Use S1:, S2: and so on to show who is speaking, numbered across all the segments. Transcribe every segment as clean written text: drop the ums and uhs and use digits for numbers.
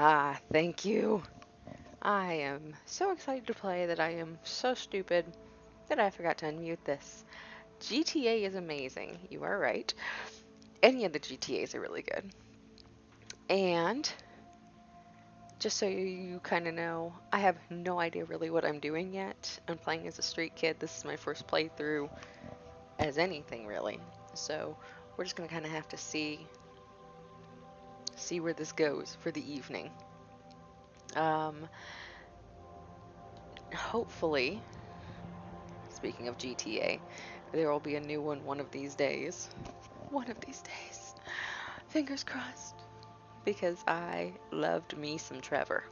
S1: Ah, thank you. I am so excited to play that I am so stupid that I forgot to unmute this. GTA is amazing. You are right. Any of the GTAs are really good. And just so you kind of know, I have no idea really what I'm doing yet. I'm playing as a street kid. This is my first playthrough as anything really. So we're just gonna kind of have to see where this goes for the evening. Um, Hopefully, speaking of GTA, there will be a new one of these days. One of these days. Fingers crossed. Because I loved me some Trevor.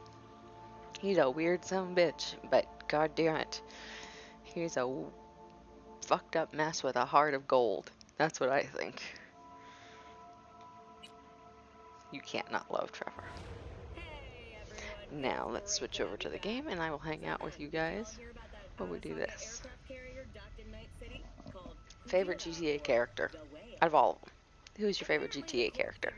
S1: He's a weird son of a bitch, but god damn it, he's a fucked up mess with a heart of gold. That's what I think. You can't not love Trevor. Now let's switch over to the game and I will hang out with you guys while we do this. Favorite GTA character? Out of all of them. Who's your favorite GTA character?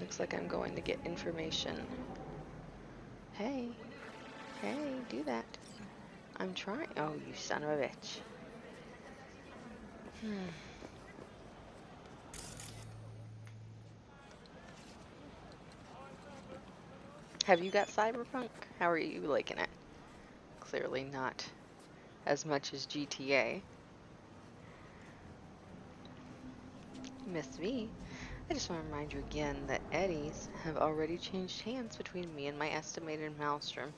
S1: Looks like I'm going to get information. Hey, do that. I'm trying. Oh, you son of a bitch. Have you got Cyberpunk? How are you liking it? Clearly not as much as GTA. Miss me. I just want to remind you again that Eddies have already changed hands between me and my estimated Maelstrom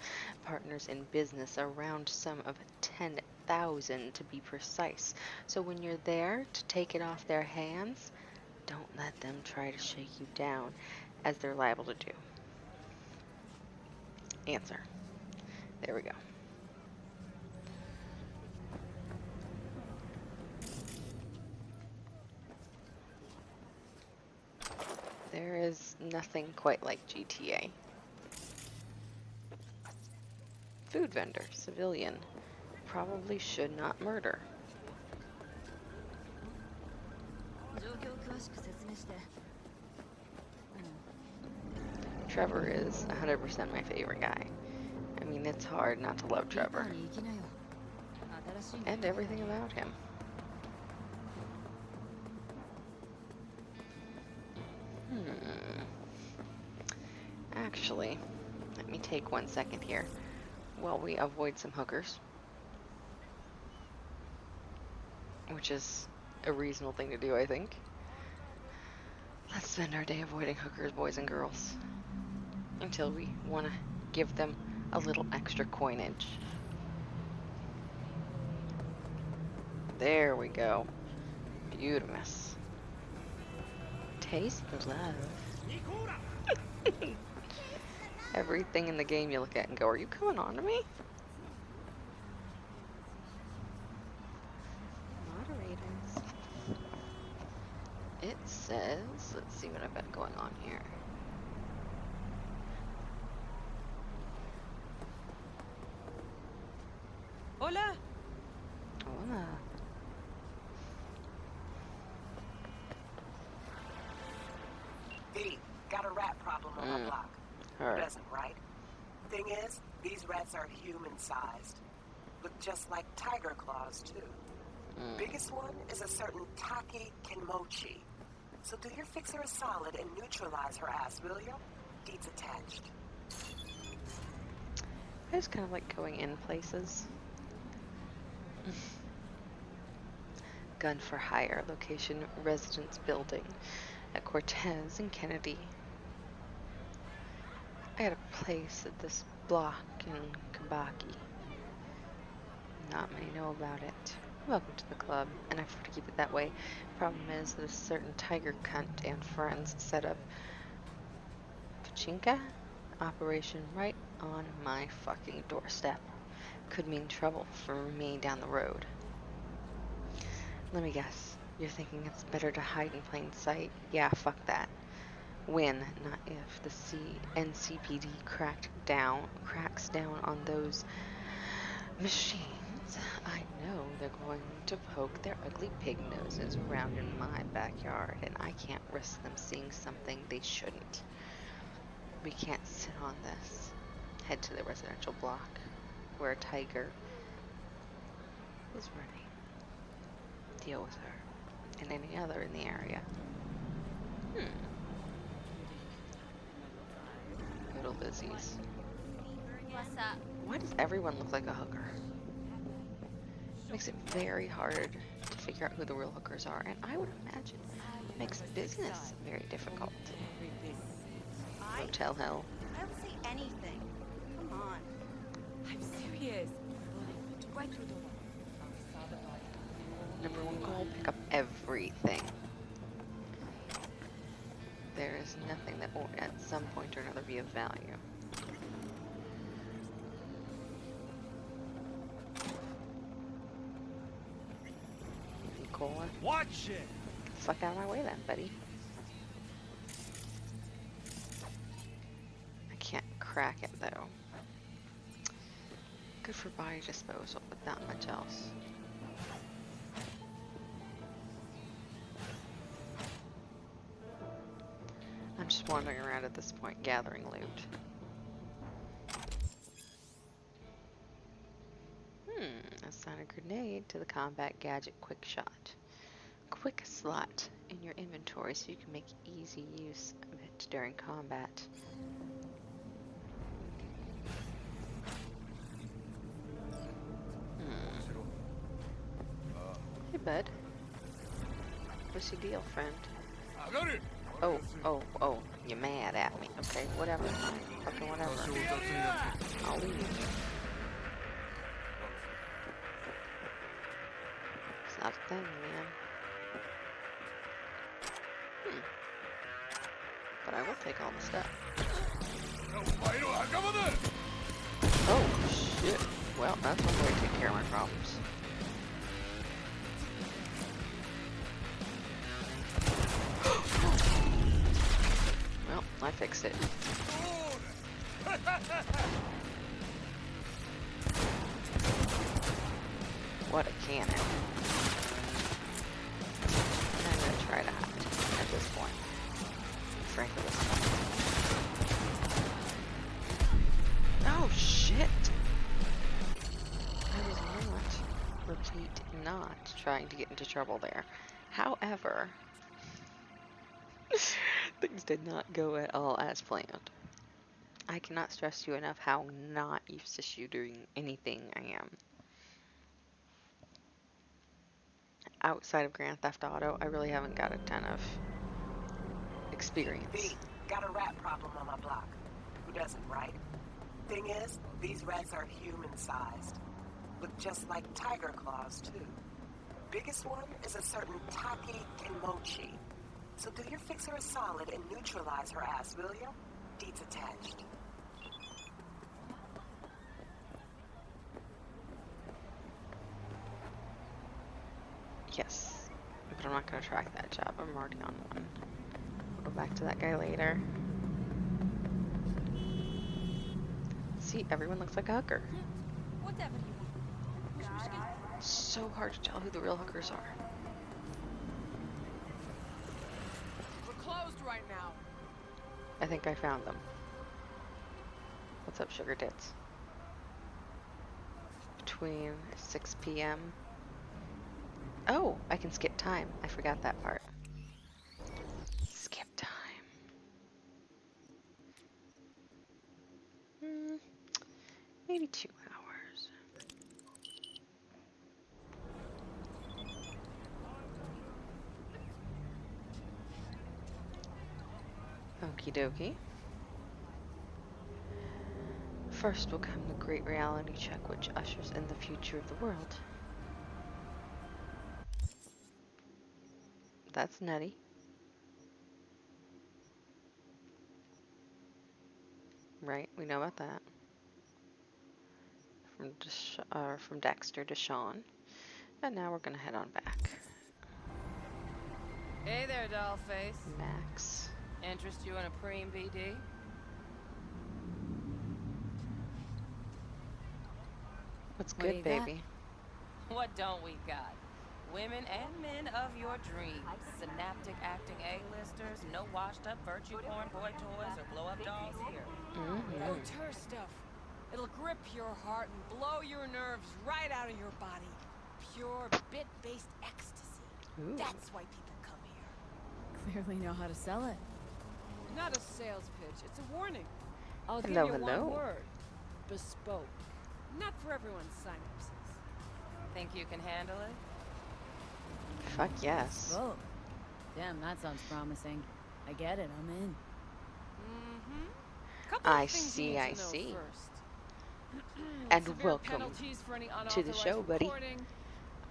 S1: partners in business, around sum of 10,000 to be precise. So when you're there to take it off their hands, don't let them try to shake you down, as they're liable to do. Answer. There we go. There is nothing quite like GTA. Food vendor, civilian. Probably should not murder. Trevor is 100% my favorite guy. I mean, it's hard not to love Trevor. And everything about him. Actually, let me take 1 second here while we avoid some hookers. Which is a reasonable thing to do, I think. Let's spend our day avoiding hookers, boys and girls. Until we want to give them a little extra coinage. There we go. Beautiful. Taste the love. Everything in the game you look at and go, are you coming on to me? Moderators. It says, let's see what I've got going on here.
S2: Hola!
S1: Hola.
S3: V, got a rat problem on my block. Who doesn't, right? Thing is, these rats are human-sized. Look just like tiger claws, too. Biggest one is a certain Taki Kenmochi. So do your fixer a solid and neutralize her ass, will ya? Deed's attached.
S1: I just kind of like going in places. Gun for hire. Location, residence building at Cortez and Kennedy. I got a place at this block in Kabaki. Not many know about it. Welcome to the club, and I prefer to keep it that way. Problem is that a certain tiger cunt and friends set up Pachinka operation right on my fucking doorstep. Could mean trouble for me down the road. Let me guess. You're thinking it's better to hide in plain sight? Yeah, fuck that. When, not if, the NCPD cracks down on those machines. I know they're going to poke their ugly pig noses around in my backyard, and I can't risk them seeing something they shouldn't. We can't sit on this. Head to the residential block, where a tiger is running. Deal with her, and any other in the area. Go to Lizzie's.
S2: What's up?
S1: Why does everyone look like a hooker? Makes it very hard to figure out who the real hookers are, and I would imagine it makes business very difficult. Motel hell.
S2: I don't see anything. Come on.
S4: I'm serious. Right through the wall.
S1: Number one goal, pick up everything. There is nothing that won't at some point or another be of value. Cola.
S5: Watch it!
S1: Get the fuck out of my way then, buddy. I can't crack it though. Good for body disposal, but not much else. I'm just wandering around at this point, gathering loot. Assign a grenade to the combat gadget quick shot. Quick slot in your inventory so you can make easy use of it during combat. Hey bud. What's your deal, friend? Oh, you're mad at me. Okay, whatever. Fucking whatever. I'll leave. It's not a thing, man. But I will take all the stuff. Oh, shit. Well, that's one way to take care of my problems. Well, I fixed it. What a cannon. I'm gonna try to hide at this point. Frankly, this point. Oh, shit! I was not, repeat, not trying to get into trouble there. However, things did not go at all as planned. I cannot stress to you enough how not used to shooting anything I am. Outside of Grand Theft Auto, I really haven't got a ton of experience.
S3: V, got a rat problem on my block. Who doesn't, right? Thing is, these rats are human-sized. Look just like tiger claws, too. Biggest one is a certain Taki Kenmochi. So do your fixer a solid and neutralize her ass, will ya? Deeds attached.
S1: Yes, but I'm not going to track that job. I'm already on one. I'll go back to that guy later. See, everyone looks like a hooker.
S4: Whatever you want.
S1: So hard to tell who the real hookers are.
S4: We're closed right now.
S1: I think I found them. What's up, sugar tits? Between 6 p.m. Oh, I can skip time. I forgot that part. Skip time. Maybe 2 hours. Okie dokie. First will come the great reality check, which ushers in the future of the world. That's nutty. Right, we know about that. From Dexter to Sean. And now we're gonna head on back.
S4: Hey there, dollface.
S1: Max.
S4: Interest you in a preem BD?
S1: What's
S4: What do
S1: good,
S4: you got?
S1: baby?
S5: What don't we got? Women and men of your dreams. Synaptic acting A-listers, no washed-up virtue porn boy toys or blow-up dolls here.
S4: Auteur stuff. It'll grip your heart and blow your nerves right out of your body. Pure bit-based ecstasy.
S1: Ooh.
S4: That's why people come here.
S6: Clearly know how to sell it.
S4: Not a sales pitch, it's a warning. I'll
S1: Hello,
S4: give you
S1: hello.
S4: one word. Bespoke. Not for everyone's synapses.
S5: Think you can handle it?
S1: Fuck yes.
S6: Oh, damn, that sounds promising. I get it, I'm in.
S4: Couple of
S1: I
S4: things you
S1: see,
S4: need to
S1: I
S4: know
S1: see.
S4: first.
S1: And
S4: Severe
S1: welcome
S4: penalties for any
S1: to the show,
S4: unauthorized
S1: buddy.
S4: recording.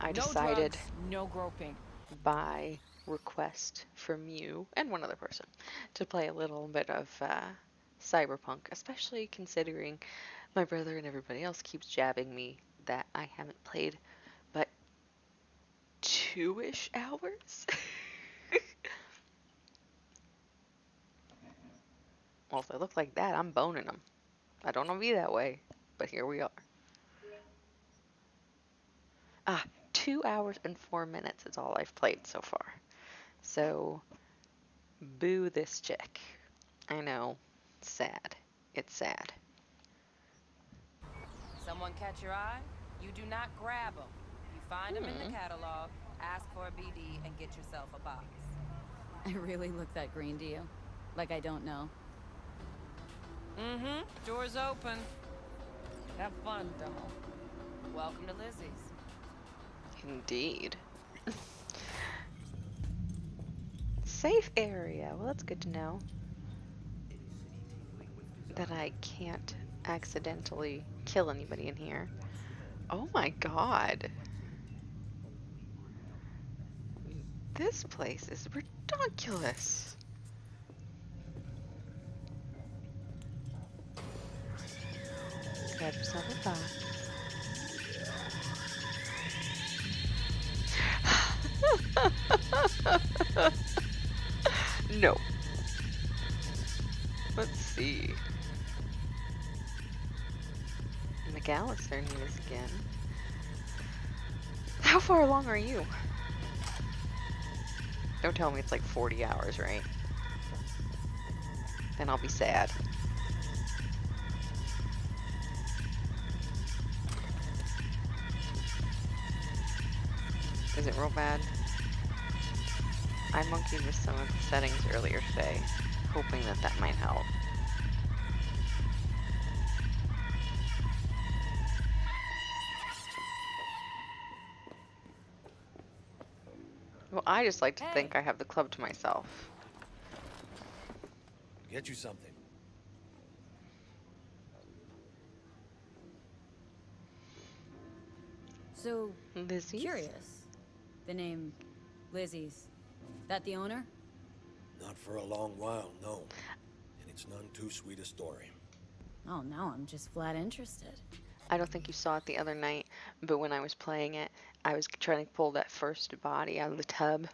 S1: I
S4: No
S1: decided
S4: drugs, no groping.
S1: by request from you and one other person to play a little bit of Cyberpunk, especially considering my brother and everybody else keeps jabbing me that I haven't played but 2-ish hours. Well, if they look like that, I'm boning them. I don't want to be that way, but here we are. 2 hours and 4 minutes is all I've played so far. So, boo this chick. I know. Sad. It's sad.
S5: Someone catch your eye? You do not grab them. You find them in the catalog, ask for a BD, and get yourself a box.
S6: I really look that green to you? Like I don't know.
S5: Door's open. Have fun, doll. Welcome to Lizzie's.
S1: Indeed. Safe area. Well, that's good to know. That I can't accidentally kill anybody in here. Oh my god. This place is ridiculous. Grab yourself a box. No. Let's see. McAllister news again. How far along are you? Don't tell me it's like 40 hours, right? Then I'll be sad. Is it real bad? I monkeyed with some of the settings earlier today, hoping that that might help. Well, I just like to think I have the club to myself.
S7: Get you something.
S6: So,
S1: Lizzie's?
S6: curious. The name Lizzie's. That the owner?
S7: Not for a long while, no. And it's none too sweet a story.
S6: Oh, now I'm just flat interested.
S1: I don't think you saw it the other night, but when I was playing it, I was trying to pull that first body out of the tub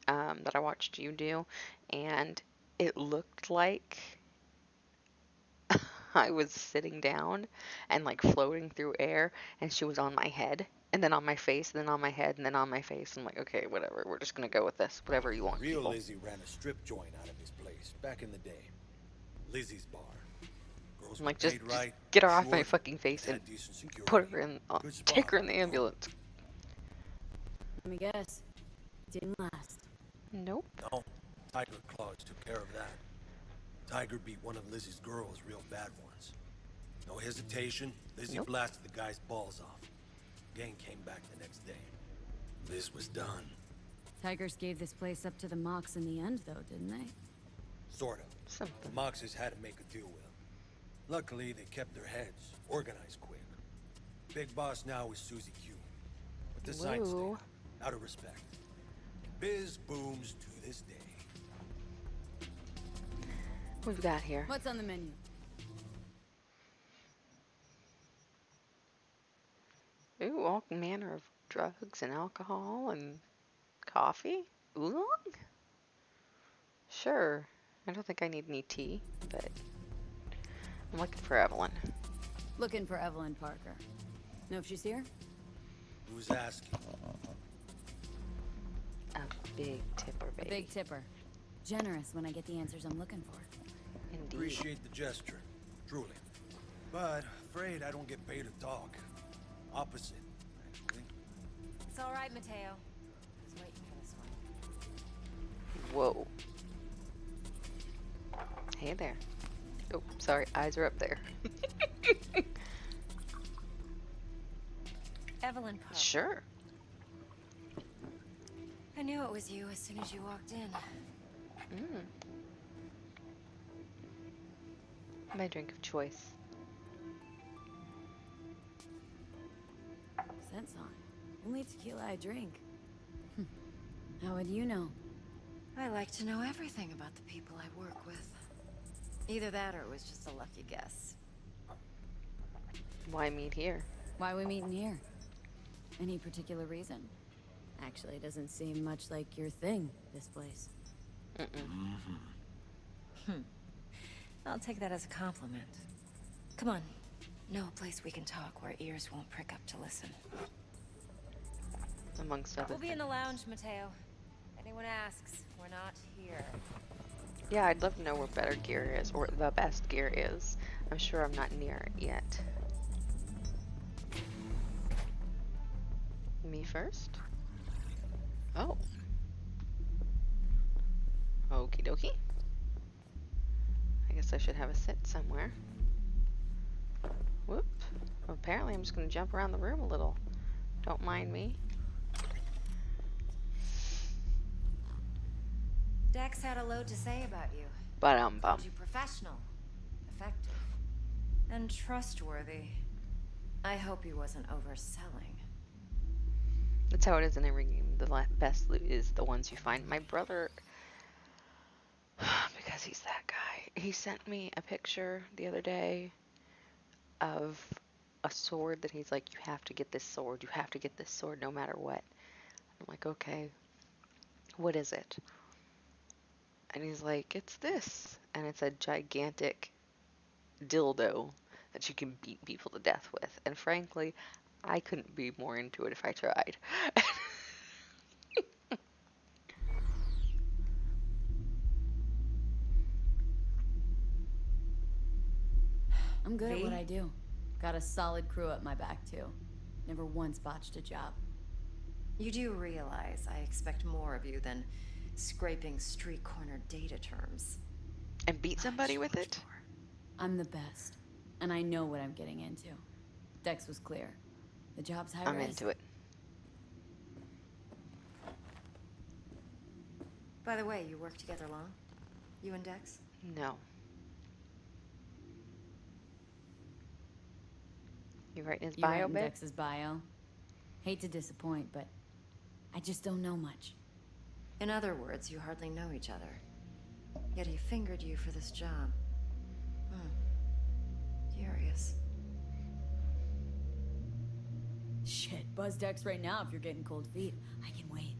S1: that I watched you do, and it looked like I was sitting down and like floating through air, and she was on my head, and then on my face, and then on my head, and then on my face. I'm like, okay, whatever, we're just gonna go with this, whatever you want,
S7: Real
S1: people.
S7: Lizzie ran a strip joint out of this place back in the day. Lizzie's bar. Girls
S1: I'm
S7: were
S1: like, just
S7: paid right,
S1: get her off my
S7: short,
S1: fucking face and
S7: had decent security.
S1: put her in,
S7: Good spot.
S1: take her in the ambulance.
S6: Let me guess. Didn't last.
S1: Nope.
S7: No, Tiger Claws took care of that. Tiger beat one of Lizzie's girls real bad once. No hesitation, Lizzie
S1: Nope.
S7: blasted the guy's balls off. Gang came back the next day. Liz was done.
S6: Tigers gave this place up to the Mox in the end, though, didn't they?
S7: Sort of. The
S1: Something.
S7: Moxes had to make a deal with him. Luckily, they kept their heads, organized quick. Big boss now is Susie Q. But the signs stay
S1: Whoa.
S7: up, out of respect. Biz booms to this day.
S1: What we've got here?
S6: What's on the menu?
S1: Ooh, all manner of drugs and alcohol and coffee? Oolong? Sure. I don't think I need any tea, but I'm looking for Evelyn.
S6: Looking for Evelyn Parker. Know if she's here?
S7: Who's asking?
S1: A big tipper,
S6: A
S1: baby.
S6: big tipper. Generous when I get the answers I'm looking for.
S1: Indeed.
S7: Appreciate the gesture, truly. But afraid I don't get paid to talk. Opposite, actually.
S4: It's all right, Mateo. I was waiting for this one.
S1: Whoa. Hey there. Oh, sorry, eyes are up there.
S2: Evelyn Poe.
S1: Sure.
S2: I knew it was you as soon as you walked in.
S1: My drink of choice.
S6: Scent's on. Only tequila I drink. How would you know?
S2: I like to know everything about the people I work with. Either that or it was just a lucky guess.
S1: Why meet here?
S6: Why we meeting here? Any particular reason? Actually, it doesn't seem much like your thing, this place.
S2: I'll take that as a compliment. Come on. Know a place we can talk where ears won't prick up to listen.
S1: Amongst other
S4: We'll be in
S1: things.
S4: the lounge, Mateo. Anyone asks, we're not here.
S1: Yeah, I'd love to know where better gear is, or the best gear is. I'm sure I'm not near it yet. Me first? Oh. Okie dokie. I guess I should have a sit somewhere. Whoop. Apparently I'm just gonna jump around the room a little. Don't mind me.
S2: Dex had a load to say about you.
S1: Bum.
S2: Called you professional, effective, and trustworthy. I hope he wasn't overselling.
S1: That's how it is in every game. The best loot is the ones you find. My brother, because he's that guy, he sent me a picture the other day of a sword that he's like, you have to get this sword. You have to get this sword no matter what. I'm like, okay, what is it? And he's like, it's this. And it's a gigantic dildo that you can beat people to death with. And frankly, I couldn't be more into it if I tried.
S6: I'm good at
S2: V?
S6: what I do. Got a solid crew at my back, too. Never once botched a job.
S2: You do realize I expect more of you than scraping street corner data terms.
S1: And beat somebody with it?
S6: I'm the best. And I know what I'm getting into. Dex was clear. The job's high
S1: I'm
S6: res.
S1: into it.
S2: By the way, you work together long? You and Dex?
S1: No. You writing his
S6: You
S1: bio,
S6: writing
S1: babe?
S6: Dex's bio? Hate to disappoint, but I just don't know much.
S2: In other words, you hardly know each other. Yet he fingered you for this job. Curious.
S6: Shit, buzz Dex right now if you're getting cold feet. I can wait.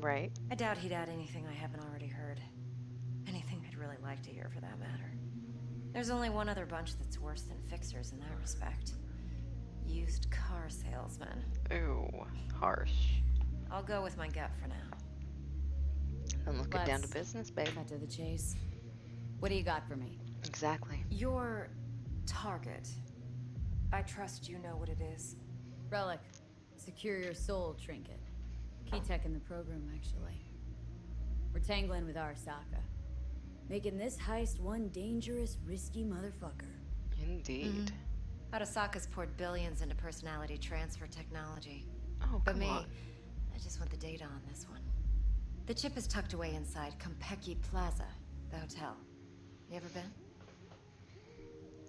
S1: Right.
S2: I doubt he'd add anything I haven't already heard. Anything I'd really like to hear, for that matter. There's only one other bunch that's worse than fixers in that respect. Used car salesmen.
S1: Ooh, harsh.
S2: I'll go with my gut for now.
S1: Then let's get down to
S6: Let's
S1: business, babe.
S6: Cut to the chase. What do you got for me?
S1: Exactly.
S2: Your target. I trust you know what it is.
S6: Relic. Secure your soul trinket. Key tech in the program, actually. We're tangling with Arasaka. Making this heist one dangerous, risky motherfucker.
S1: Indeed.
S2: Arasaka's poured billions into personality transfer technology.
S1: Oh,
S2: But
S1: come
S2: me,
S1: on.
S2: I just want the data on this one. The chip is tucked away inside Kompeki Plaza, the hotel. You ever been?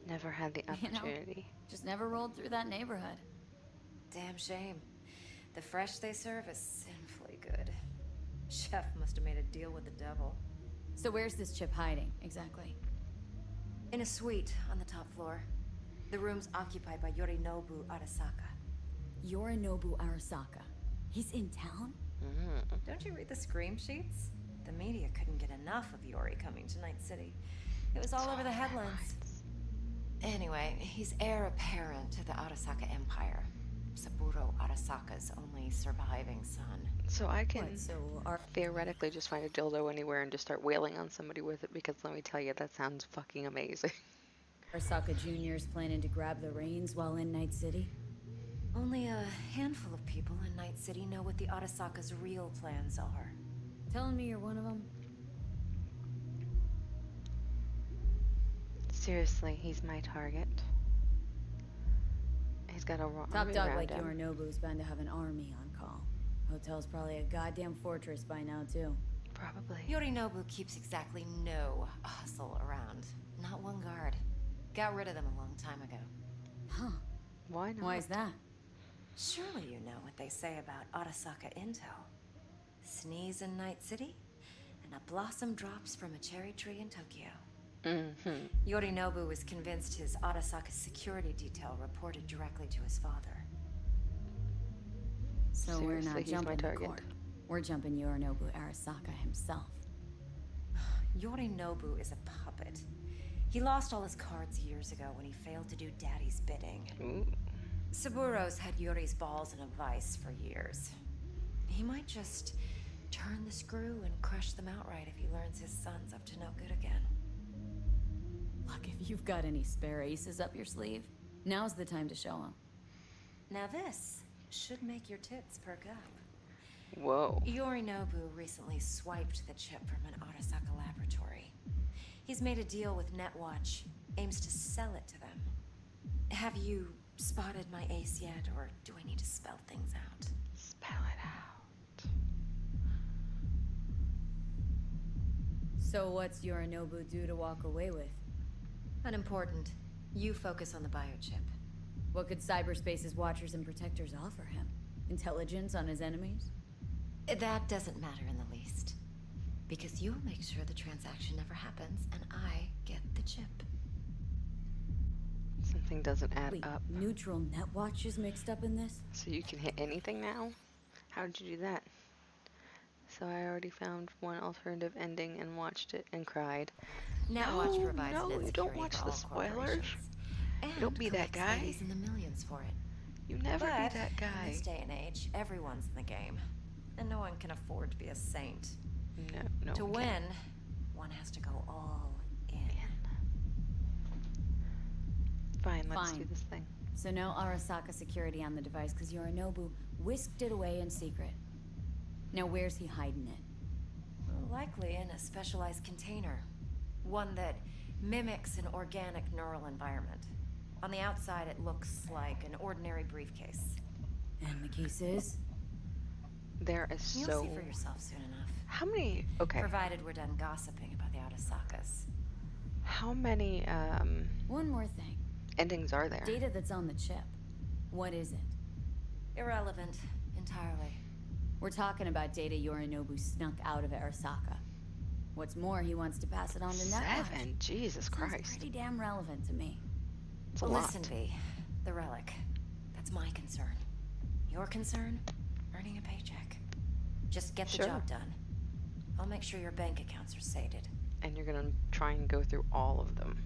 S1: Never had the
S6: You know.
S1: opportunity.
S6: Just never rolled through that neighborhood.
S2: Damn shame. The fresh they serve is sinfully good. Chef must have made a deal with the devil.
S6: So where's this chip hiding, exactly?
S2: In a suite on the top floor. The room's occupied by Yorinobu Arasaka.
S6: Yorinobu Arasaka. He's in town?
S2: Don't you read the scream sheets? The media couldn't get enough of Yori coming to Night City. It was all over the headlines. Anyway, he's heir apparent to the Arasaka Empire. Saburo Arasaka's only surviving son.
S1: So I can
S6: What, so are
S1: theoretically just find a dildo anywhere and just start wailing on somebody with it, because let me tell you, that sounds fucking amazing.
S6: Arasaka Jr.'s planning to grab the reins while in Night City?
S2: Only a handful of people in Night City know what the Arasaka's real plans are.
S6: Telling me you're one of them?
S1: Seriously, he's my target. He's got a
S6: Top
S1: army
S6: dog
S1: around
S6: like
S1: him.
S6: Yorinobu's bound to have an army on call. Hotel's probably a goddamn fortress by now, too.
S1: Probably.
S2: Yorinobu keeps exactly no hustle around. Not one guard. Got rid of them a long time ago.
S6: Huh.
S1: Why not?
S6: Why is that?
S2: Surely you know what they say about Arasaka intel. Sneeze in Night City, and a blossom drops from a cherry tree in Tokyo.
S1: Mm-hmm.
S2: Yorinobu was convinced his Arasaka security detail reported directly to his father.
S6: So
S1: Seriously,
S6: we're not
S1: he's my
S6: jumping the
S1: target.
S6: court. We're jumping Yorinobu Arasaka himself.
S2: Yorinobu is a puppet. He lost all his cards years ago when he failed to do Daddy's bidding.
S1: Ooh.
S2: Saburo's had Yuri's balls in a vice for years. He might just turn the screw and crush them outright if he learns his son's up to no good again.
S6: Look, if you've got any spare aces up your sleeve, now's the time to show them.
S2: Now this should make your tits perk up.
S1: Whoa.
S2: Yorinobu recently swiped the chip from an Arasaka laboratory. He's made a deal with Netwatch, aims to sell it to them. Have you spotted my ace yet, or do I need to spell things out?
S1: Spell it out.
S6: So what's Yorinobu due to walk away with?
S2: Unimportant. You focus on the biochip.
S6: What could cyberspace's watchers and protectors offer him? Intelligence on his enemies?
S2: That doesn't matter in the least. Because you'll make sure the transaction never happens, and I get the chip.
S1: Something doesn't add
S6: Wait,
S1: up.
S6: neutral Netwatch is mixed up in this?
S1: So you can hit anything now? How did you do that? So I already found one alternative ending and watched it and cried.
S2: Netwatch provides
S1: no,
S2: net
S1: you don't
S2: security
S1: watch
S2: for
S1: the
S2: all
S1: spoilers.
S2: corporations, and
S1: Don't be that
S2: collects
S1: guy.
S2: ladies in the millions for it.
S1: You never
S2: But
S1: be that
S2: in
S1: guy.
S2: this day and age, everyone's in the game, and no one can afford to be a saint.
S1: No,
S2: To
S1: one can't.
S2: win, one has to go all in.
S1: Fine, let's do
S6: Fine.
S1: this thing.
S6: So no Arasaka security on the device because Yorinobu whisked it away in secret. Now where's he hiding it?
S2: Likely in a specialized container. One that mimics an organic neural environment. On the outside, it looks like an ordinary briefcase.
S6: And the case is?
S1: There is
S2: You'll
S1: so...
S2: see for yourself soon enough.
S1: How many... Okay.
S2: Provided we're done gossiping about the Arasakas.
S1: How many,
S6: One more thing.
S1: endings are there?
S6: Data that's on the chip. What is it?
S2: Irrelevant, entirely.
S6: We're talking about data Yorinobu snuck out of Arasaka. What's more, he wants to pass it on to Netwatch.
S1: 7? Jesus
S6: Sounds
S1: Christ.
S6: pretty damn relevant to me.
S1: It's a lot.
S2: Listen, V. The relic. That's my concern. Your concern? Earning a paycheck. Just get the
S1: Sure.
S2: job done. I'll make sure your bank accounts are sated.
S1: And you're gonna try and go through all of them.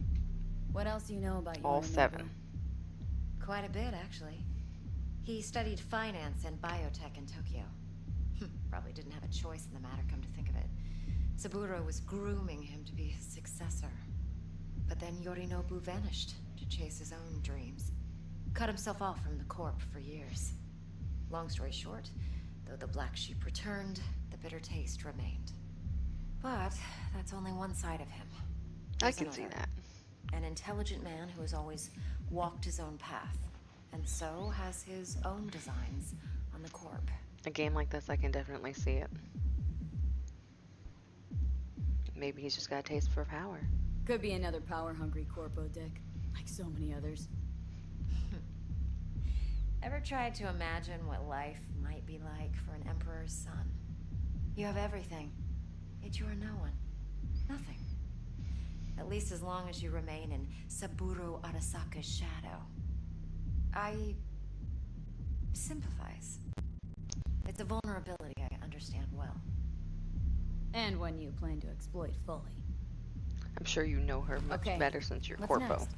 S6: What else do you know about
S1: All
S6: Yorinobu?
S1: 7.
S2: Quite a bit, actually. He studied finance and biotech in Tokyo. Probably didn't have a choice in the matter, come to think of it. Saburo was grooming him to be his successor. But then Yorinobu vanished to chase his own dreams. Cut himself off from the Corp for years. Long story short, though the black sheep returned, the bitter taste remained. But that's only one side of him.
S1: I
S2: There's
S1: can see
S2: another.
S1: that.
S2: An intelligent man who has always walked his own path, and so has his own designs on the Corp.
S1: A game like this, I can definitely see it. Maybe he's just got a taste for power.
S6: Could be another power-hungry corpo dick, like so many others.
S2: Ever tried to imagine what life might be like for an emperor's son? You have everything, yet you are no one. Nothing. At least as long as you remain in Saburo Arasaka's shadow. I sympathize. It's a vulnerability I understand well.
S6: And one you plan to exploit fully.
S1: I'm sure you know her much
S6: Okay,
S1: better since you're
S6: what's
S1: Corpo.
S6: next?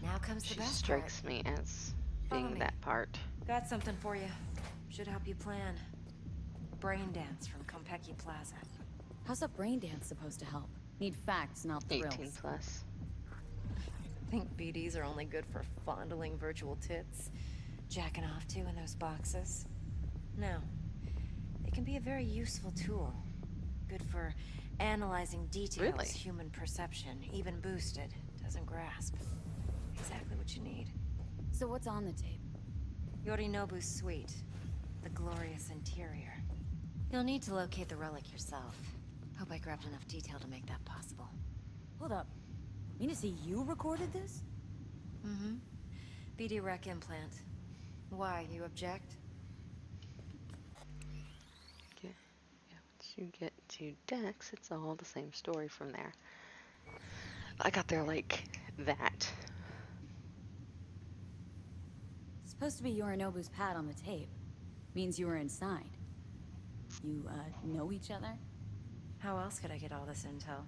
S2: Now comes
S1: She
S2: the best
S1: strikes
S2: part.
S1: me as
S2: Follow
S1: reading
S2: me.
S1: that part.
S2: Got something for you. Should help you plan. Brain dance from Konpeki Plaza.
S6: How's a brain dance supposed to help? Need facts, not
S1: 18
S6: thrills.
S1: plus.
S2: Think BDs are only good for fondling virtual tits? Jacking off to in those boxes? No. They can be a very useful tool. Good for analyzing details
S1: Really?
S2: human perception, even boosted, doesn't grasp. Exactly what you need.
S6: So what's on the tape?
S2: Yorinobu's suite. The glorious interior. You'll need to locate the relic yourself. Hope I grabbed enough detail to make that possible.
S6: Hold up. Mean to say you recorded this?
S2: Mm-hmm. BD rec implant. Why, you object?
S1: Yeah. Once you get to Dex, it's all the same story from there. I got there like that.
S6: Supposed to be Yorinobu's pad on the tape. Means you were inside. You, know each other?
S2: How else could I get all this intel?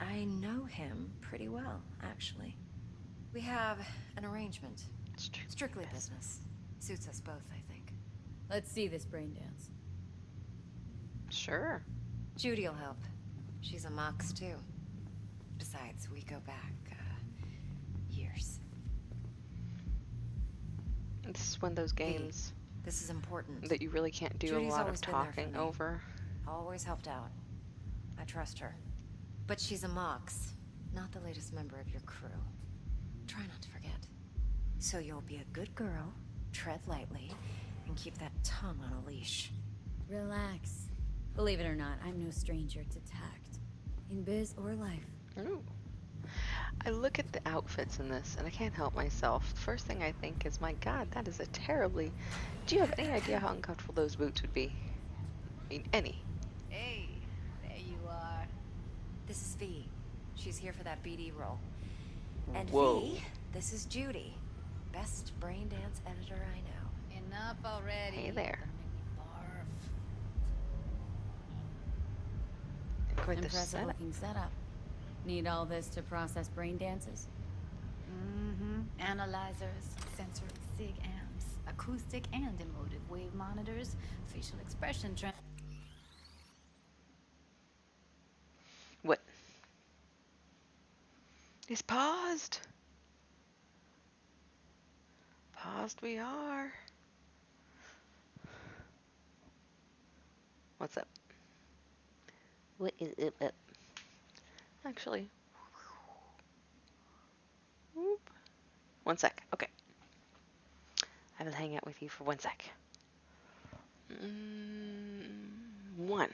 S2: I know him pretty well, actually. We have an arrangement. Strictly business. Suits us both, I think.
S6: Let's see this brain dance.
S1: Sure.
S2: Judy'll help. She's a Mox, too. Besides, we go back, years.
S1: This is one of those games
S2: This is important.
S1: that you really can't do
S2: Judy's
S1: a lot of
S2: always been there for
S1: talking
S2: me.
S1: over.
S2: Always helped out. I trust her. But she's a Mox, not the latest member of your crew. Try not to forget. So you'll be a good girl, tread lightly, and keep that tongue on a leash.
S6: Relax. Believe it or not, I'm no stranger to tact. In biz or life.
S1: Ooh. I look at the outfits in this and I can't help myself. The first thing I think is, my God, that is a terribly... Do you have any idea how uncomfortable those boots would be? I mean, any.
S4: Hey, there you are.
S2: This is V. She's here for that BD role. And
S1: Whoa.
S2: V, this is Judy. Best brain dance editor I know.
S4: Enough already.
S1: Hey there.
S4: Gonna make me barf.
S1: Quite the
S6: Impressive
S1: setup.
S6: looking setup. Need all this to process brain dances?
S4: Mm-hmm. Analyzers, sensory sig amps, acoustic and emotive wave monitors, facial expression
S1: What? It's paused. Paused we are. What's up? What is it up? Actually. Whoop. 1 sec. Okay. I will hang out with you for 1 sec. 1.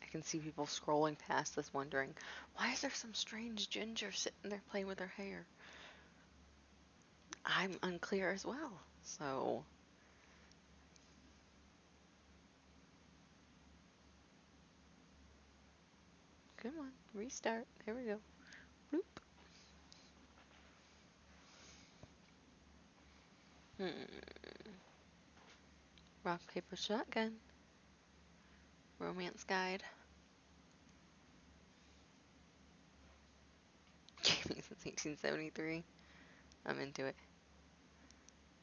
S1: I can see people scrolling past this wondering, why is there some strange ginger sitting there playing with her hair? I'm unclear as well, so... Come on, restart. There we go. Bloop. Rock, paper, shotgun. Romance guide. Gaming since 1873. I'm into it.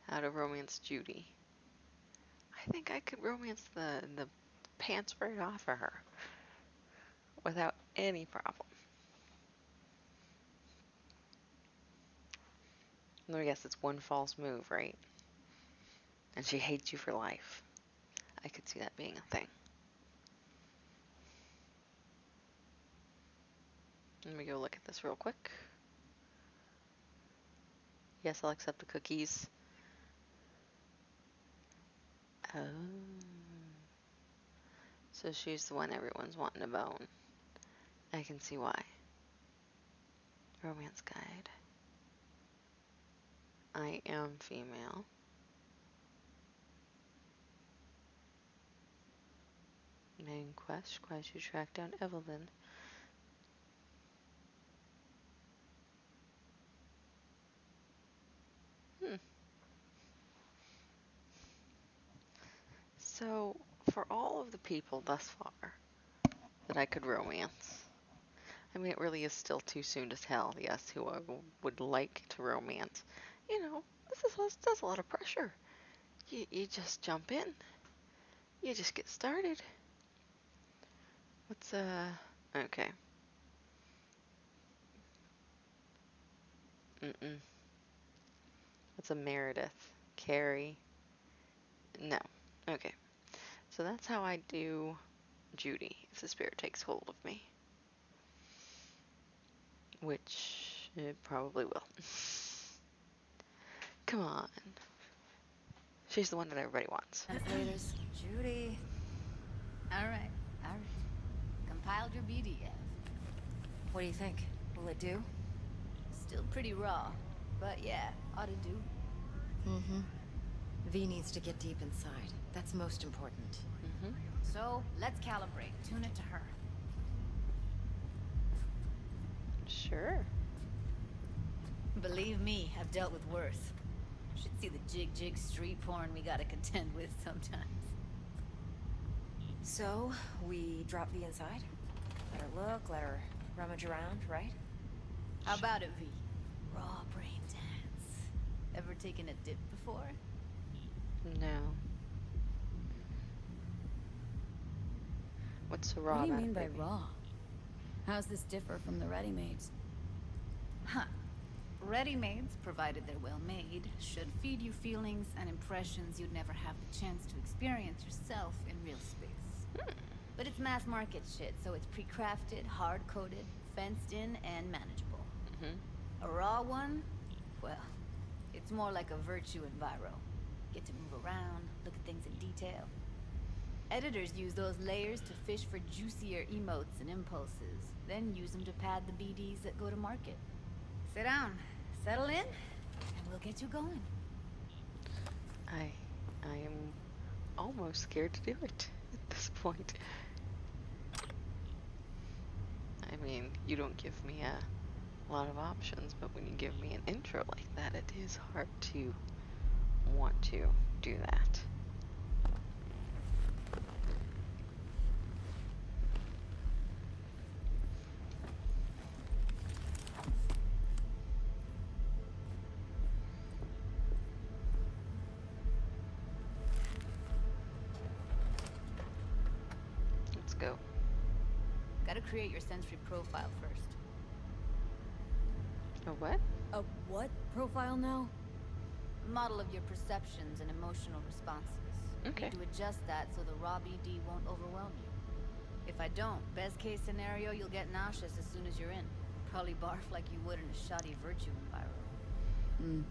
S1: How to romance Judy. I think I could romance the pants right off of her without any problem. Let me guess, it's one false move, right? And she hates you for life. I could see that being a thing. Let me go look at this real quick. Yes, I'll accept the cookies. Oh. So she's the one everyone's wanting to bone. I can see why. Romance guide. I am female. Main quest requires you to track down Evelyn. So, for all of the people thus far that I could romance, I mean, it really is still too soon to tell, yes, who I would like to romance. You know, that's a lot of pressure. You just jump in. You just get started. What's, okay. What's a Meredith? Carrie? No. Okay. So that's how I do Judy, if the spirit takes hold of me. Which it probably will. Come on. She's the one that everybody wants.
S2: Translators. Judy.
S6: Alright. Compiled your BDF.
S2: What do you think? Will it do?
S6: Still pretty raw, but yeah, ought to do.
S2: Mm-hmm. V needs to get deep inside. That's most important.
S6: So, let's calibrate. Tune it to her.
S1: Sure.
S6: Believe me, I've dealt with worse. Should see the jig street porn we gotta contend with sometimes.
S2: So, we drop V inside? Let her look, let her rummage around, right?
S6: How about it, V? Raw brain dance. Ever taken a dip before?
S1: No. What's so raw
S6: What do you
S1: about
S6: mean
S1: it,
S6: by
S1: baby?
S6: raw? How's this differ from the ready-mades? Huh. Ready-mades, provided they're well made, should feed you feelings and impressions you'd never have the chance to experience yourself in real space. But it's mass market shit, so it's pre-crafted, hard-coded, fenced in, and manageable. A raw one? Well, it's more like a virtue enviro. Get to move around, look at things in detail. Editors use those layers to fish for juicier emotes and impulses, then use them to pad the BDs that go to market. Sit down, settle in, and we'll get you going.
S1: I am almost scared to do it at this point. I mean, you don't give me a lot of options, but when you give me an intro like that, it is hard to want to do that. Let's go.
S6: Gotta create your sensory profile first.
S1: A what?
S6: A what profile now? Model of your perceptions and emotional responses.
S1: Okay.
S6: Need to adjust that so the raw BD won't overwhelm you. If I don't, best case scenario, you'll get nauseous as soon as you're in. Probably barf like you would in a shoddy virtue enviro.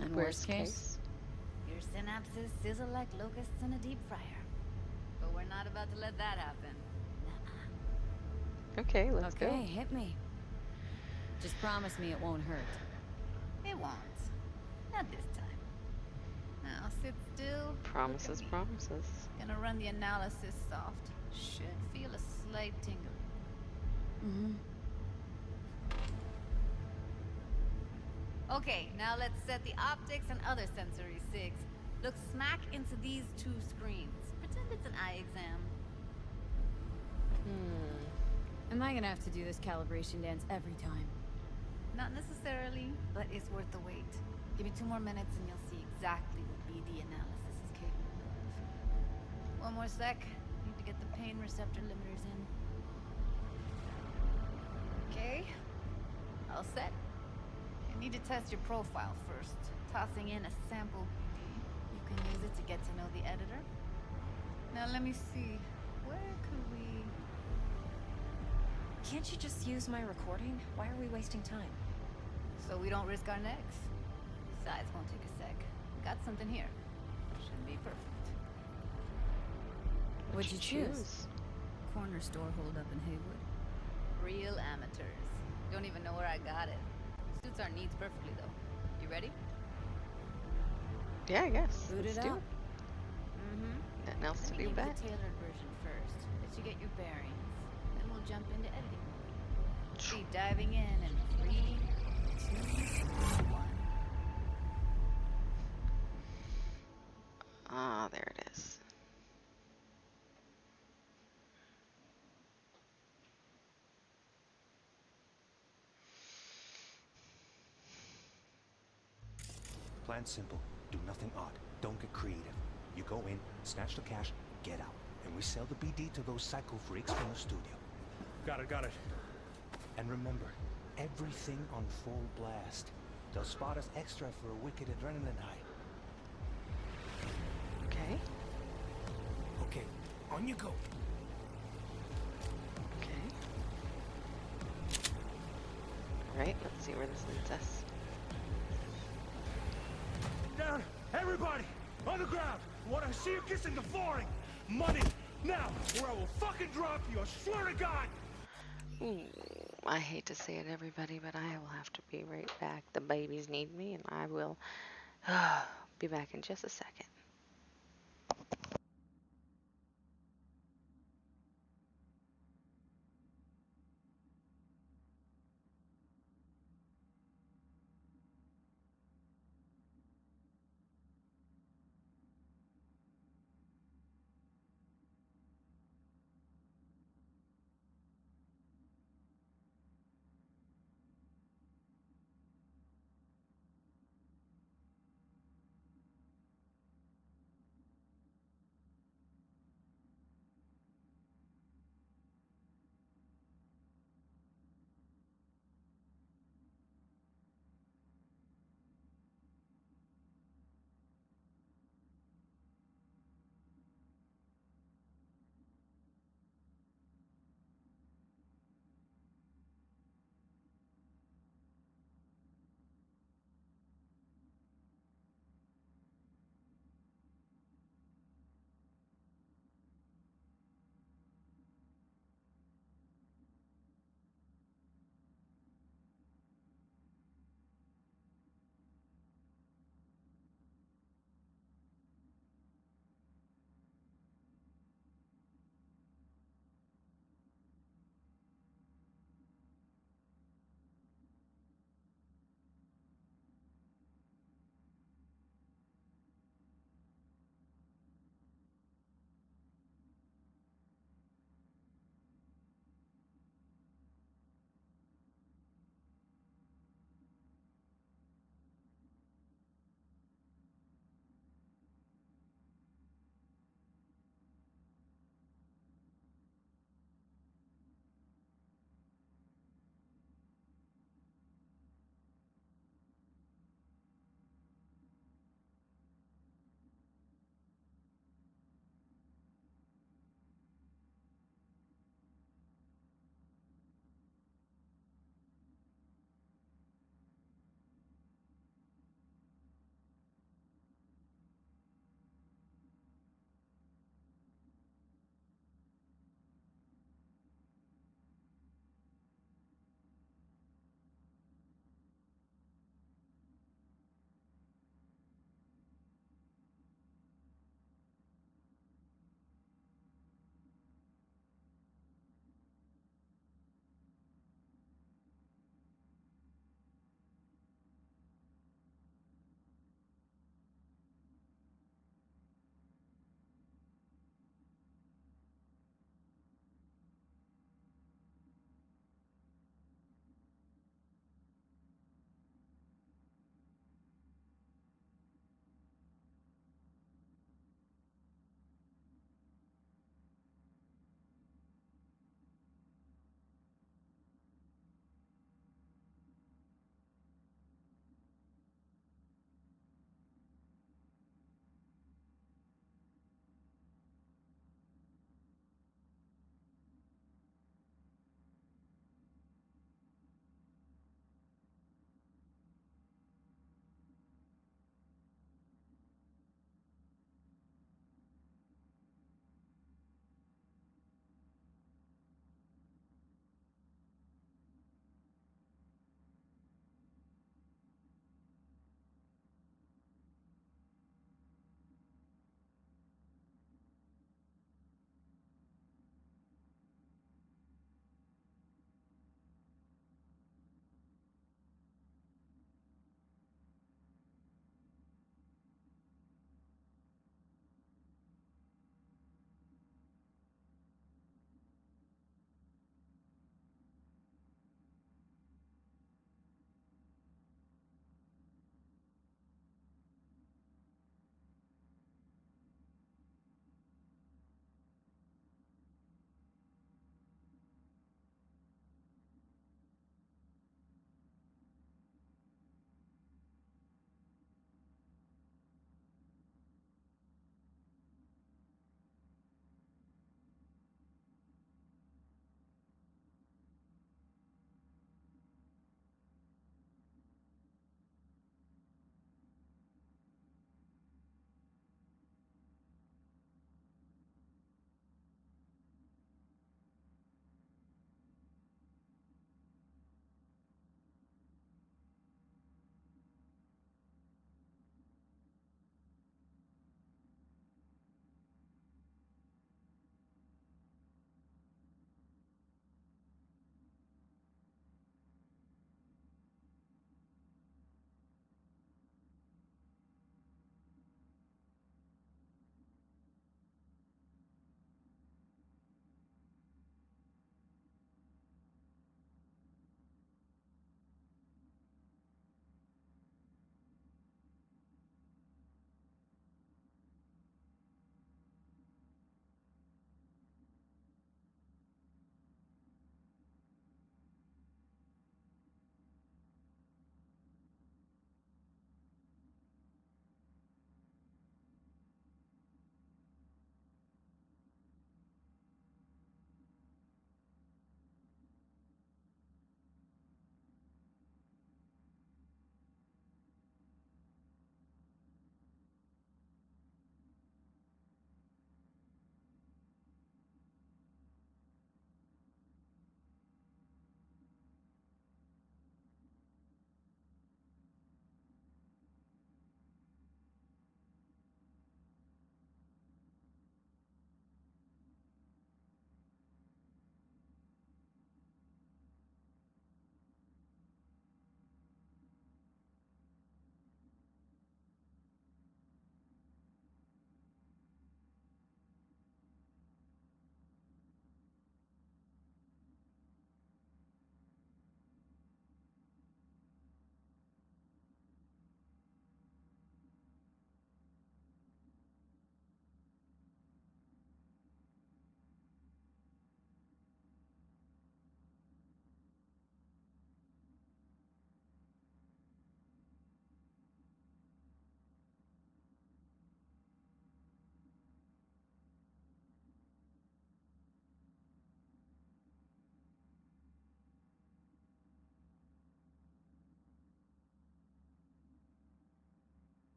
S6: And worst case? Your synapses sizzle like locusts in a deep fryer. But we're not about to let that happen. Nuh-uh.
S1: Okay, let's go.
S6: Okay, hit me. Just promise me it won't hurt. It won't. Not this time. Now sit still.
S1: Promises,
S6: look at me.
S1: promises.
S6: Gonna run the analysis soft. Should feel a slight tingling. Okay, now let's set the optics and other sensory sigs. Look smack into these two screens. Pretend it's an eye exam. Am I gonna have to do this calibration dance every time? Not necessarily, but it's worth the wait. Give me 2 more minutes and you'll see exactly what BD analysis is capable of. One more sec. Need to get the pain receptor limiters in. Okay. All set. I need to test your profile first. Tossing in a sample BD. You can use it to get to know the editor. Now let me see. Where could we...
S2: Can't you just use my recording? Why are we wasting time?
S6: So we don't risk our necks. Besides, won't take a sec. Got something here. Should be perfect.
S1: What'd you choose?
S6: Corner store holdup in Haywood. Real amateurs. Don't even know where I got it. Suits our needs perfectly, though. You ready?
S1: Yeah, I guess.
S6: Boot
S1: Let's
S6: it
S1: do
S6: up.
S1: it. Nothing else to
S6: Let me
S1: do
S6: give you
S1: but.
S6: the tailored version first, let you get your bearings. Then we'll jump into editing mode. Be diving in 3, 2, 1.
S1: Ah, there it is.
S8: Plan's simple. Do nothing odd. Don't get creative. You go in, snatch the cash, get out. And we sell the BD to those psycho freaks from the studio.
S7: Got it.
S8: And remember, everything on full blast. They'll spot us extra for a wicked adrenaline high.
S1: Okay.
S7: Okay, on you go.
S1: Okay. Alright, let's see where this leads us.
S7: Down, everybody! On the ground! What I see you kissing the flooring! Money! Now, or I will fucking drop you, I swear to God!
S1: Ooh, I hate to say it, everybody, but I will have to be right back. The babies need me, and I will be back in just a second.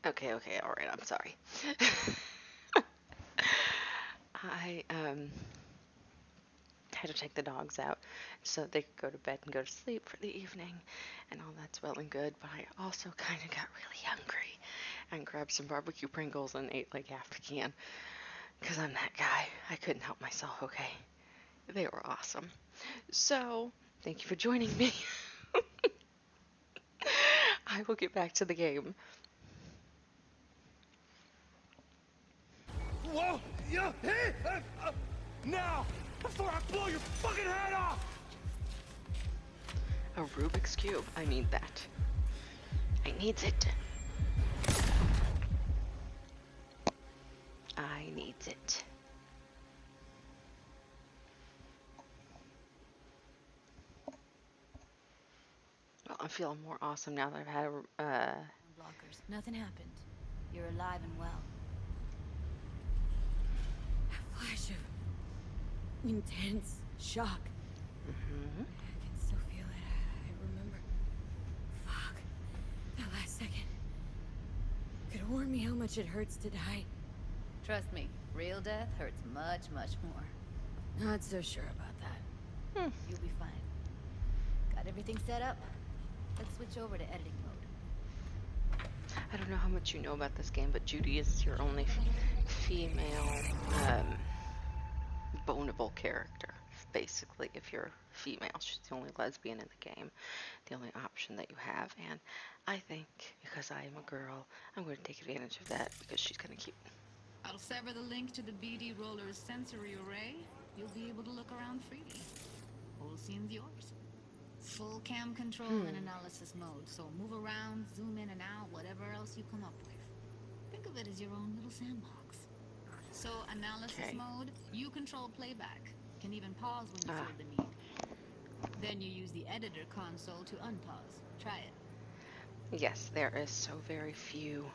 S1: Okay, alright, I'm sorry. I had to take the dogs out so they could go to bed and go to sleep for the evening, and all that's well and good, but I also kind of got really hungry and grabbed some barbecue Pringles and ate like half a can, because I'm that guy. I couldn't help myself, okay? They were awesome. So, thank you for joining me. I will get back to the game.
S8: Whoa! Yeah! Hey! Now! Before I blow your fucking head off!
S1: A Rubik's Cube. I need that. I needs it. I needs it. Well, I'm feeling more awesome now that I've had
S6: Blockers. Nothing happened. You're alive and well. A flash of intense shock. I can still feel it. I remember. Fuck. That last second. Could warn me how much it hurts to die.
S9: Trust me, real death hurts much, much more.
S6: Not so sure about that.
S9: You'll be fine. Got everything set up? Let's switch over to editing mode.
S1: I don't know how much you know about this game, but Judy is your only female bonable character. Basically, if you're female, she's the only lesbian in the game, the only option that you have. And I think because I am a girl, I'm going to take advantage of that because she's kind of cute.
S10: I'll sever the link to the BD Roller's sensory array. You'll be able to look around freely. Whole scene's yours. Full cam control and analysis mode, so move around, zoom in and out, whatever else you come up with. Think of it as your own little sandbox. So analysis mode, you control playback. Can even pause when you feel the need. Then you use the editor console to unpause. Try it.
S1: Yes, there is so very few.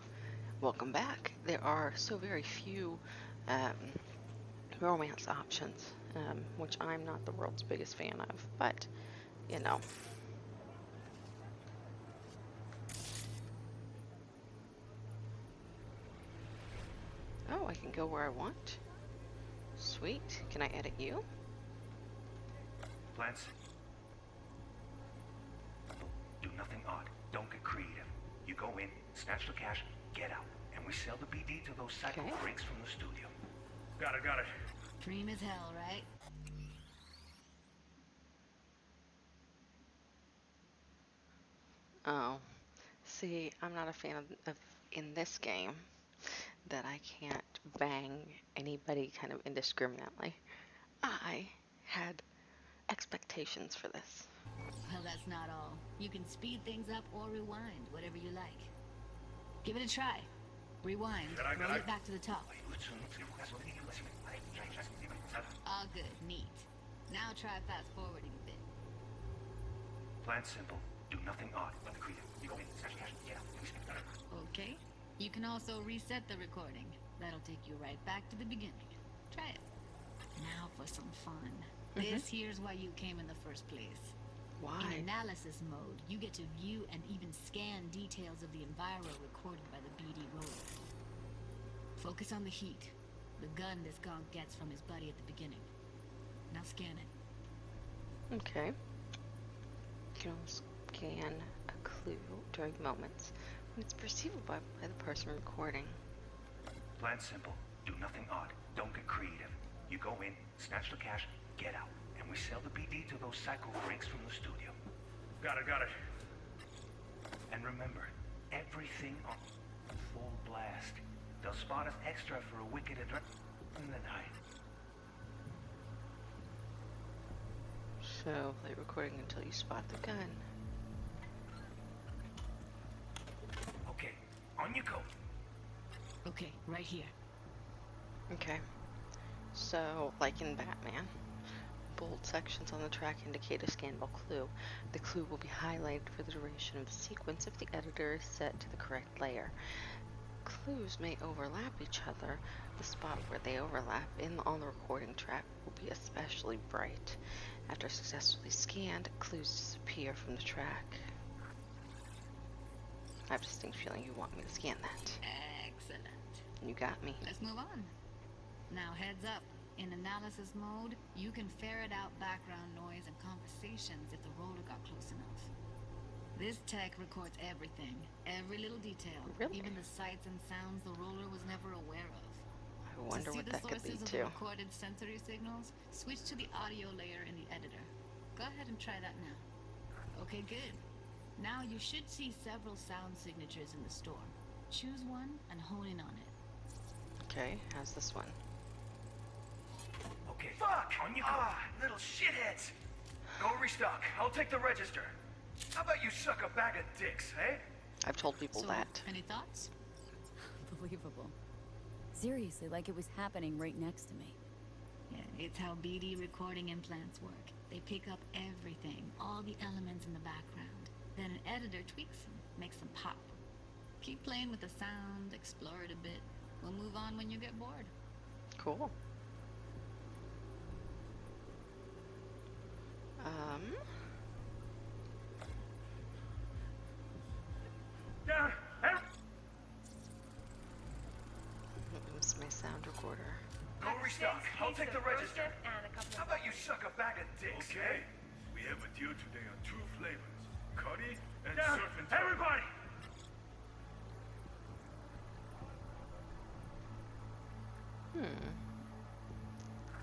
S1: Welcome back. There are so very few romance options, which I'm not the world's biggest fan of, but you know. Oh, I can go where I want. Sweet. Can I edit you?
S8: Plants. Do nothing odd. Don't get creative. You go in, snatch the cash, get out. And we sell the BD to those psycho freaks from the studio. Got it.
S10: Dream as hell, right?
S1: Oh. See, I'm not a fan of in this game that I can't bang anybody kind of indiscriminately. I had expectations for this.
S10: Well, that's not all. You can speed things up or rewind, whatever you like. Give it a try. Rewind. Roll it back to the top. All good. Neat. Now try fast forwarding a bit.
S8: Plan simple. Do nothing odd. Let the creative. You go in, snatch cash, get out.
S10: Okay. You can also reset the recording. That'll take you right back to the beginning. Try it. Now for some fun. This here's why you came in the first place.
S1: Why?
S10: In analysis mode, you get to view and even scan details of the enviro recorded by the BD roller. Focus on the heat, the gun this gonk gets from his buddy at the beginning. Now scan it.
S1: Okay. You can also scan a clue during moments when it's perceivable by the person recording.
S8: Plan simple. Do nothing odd. Don't get creative. You go in, snatch the cash, get out. And we sell the BD to those psycho freaks from the studio. Got it. And remember, everything on full blast. They'll spot us extra for a wicked address in the night.
S1: So, play recording until you spot the gun.
S8: Okay, on you go.
S10: Okay, right here.
S1: Okay. So, like in Batman, bold sections on the track indicate a scannable clue. The clue will be highlighted for the duration of the sequence if the editor is set to the correct layer. Clues may overlap each other. The spot where they overlap on the recording track will be especially bright. After successfully scanned, clues disappear from the track. I have a distinct feeling you want me to scan that.
S10: Excellent.
S1: You got me.
S10: Let's move on. Now heads up. In analysis mode, you can ferret out background noise and conversations if the roller got close enough. This tech records everything, every little detail,
S1: Really?
S10: even the sights and sounds the roller was never aware of.
S1: I wonder what that could lead
S10: To see the sources of
S1: to.
S10: the recorded sensory signals, switch to the audio layer in the editor. Go ahead and try that now. Okay, good. Now you should see several sound signatures in the store. Choose one and hone in on it.
S1: Okay, how's this one?
S8: Okay. Fuck! On you go. Little shitheads. Go restock. I'll take the register. How about you suck a bag of dicks, eh?
S1: I've told people
S10: So,
S1: that.
S10: any thoughts?
S6: Unbelievable. Seriously, like it was happening right next to me.
S10: Yeah, it's how BD recording implants work. They pick up everything, all the elements in the background. Then an editor tweaks them, makes them pop. Keep playing with the sound, explore it a bit. We'll move on when you get bored.
S1: Cool.
S8: Down.
S1: It's my sound recorder.
S8: Go restock. I'll take the register. How about you suck a bag of dicks,
S11: Okay.
S8: eh?
S11: We have a deal today on 2 flavors. Cuddy and
S8: Down.
S11: surf and turf.
S8: Everybody!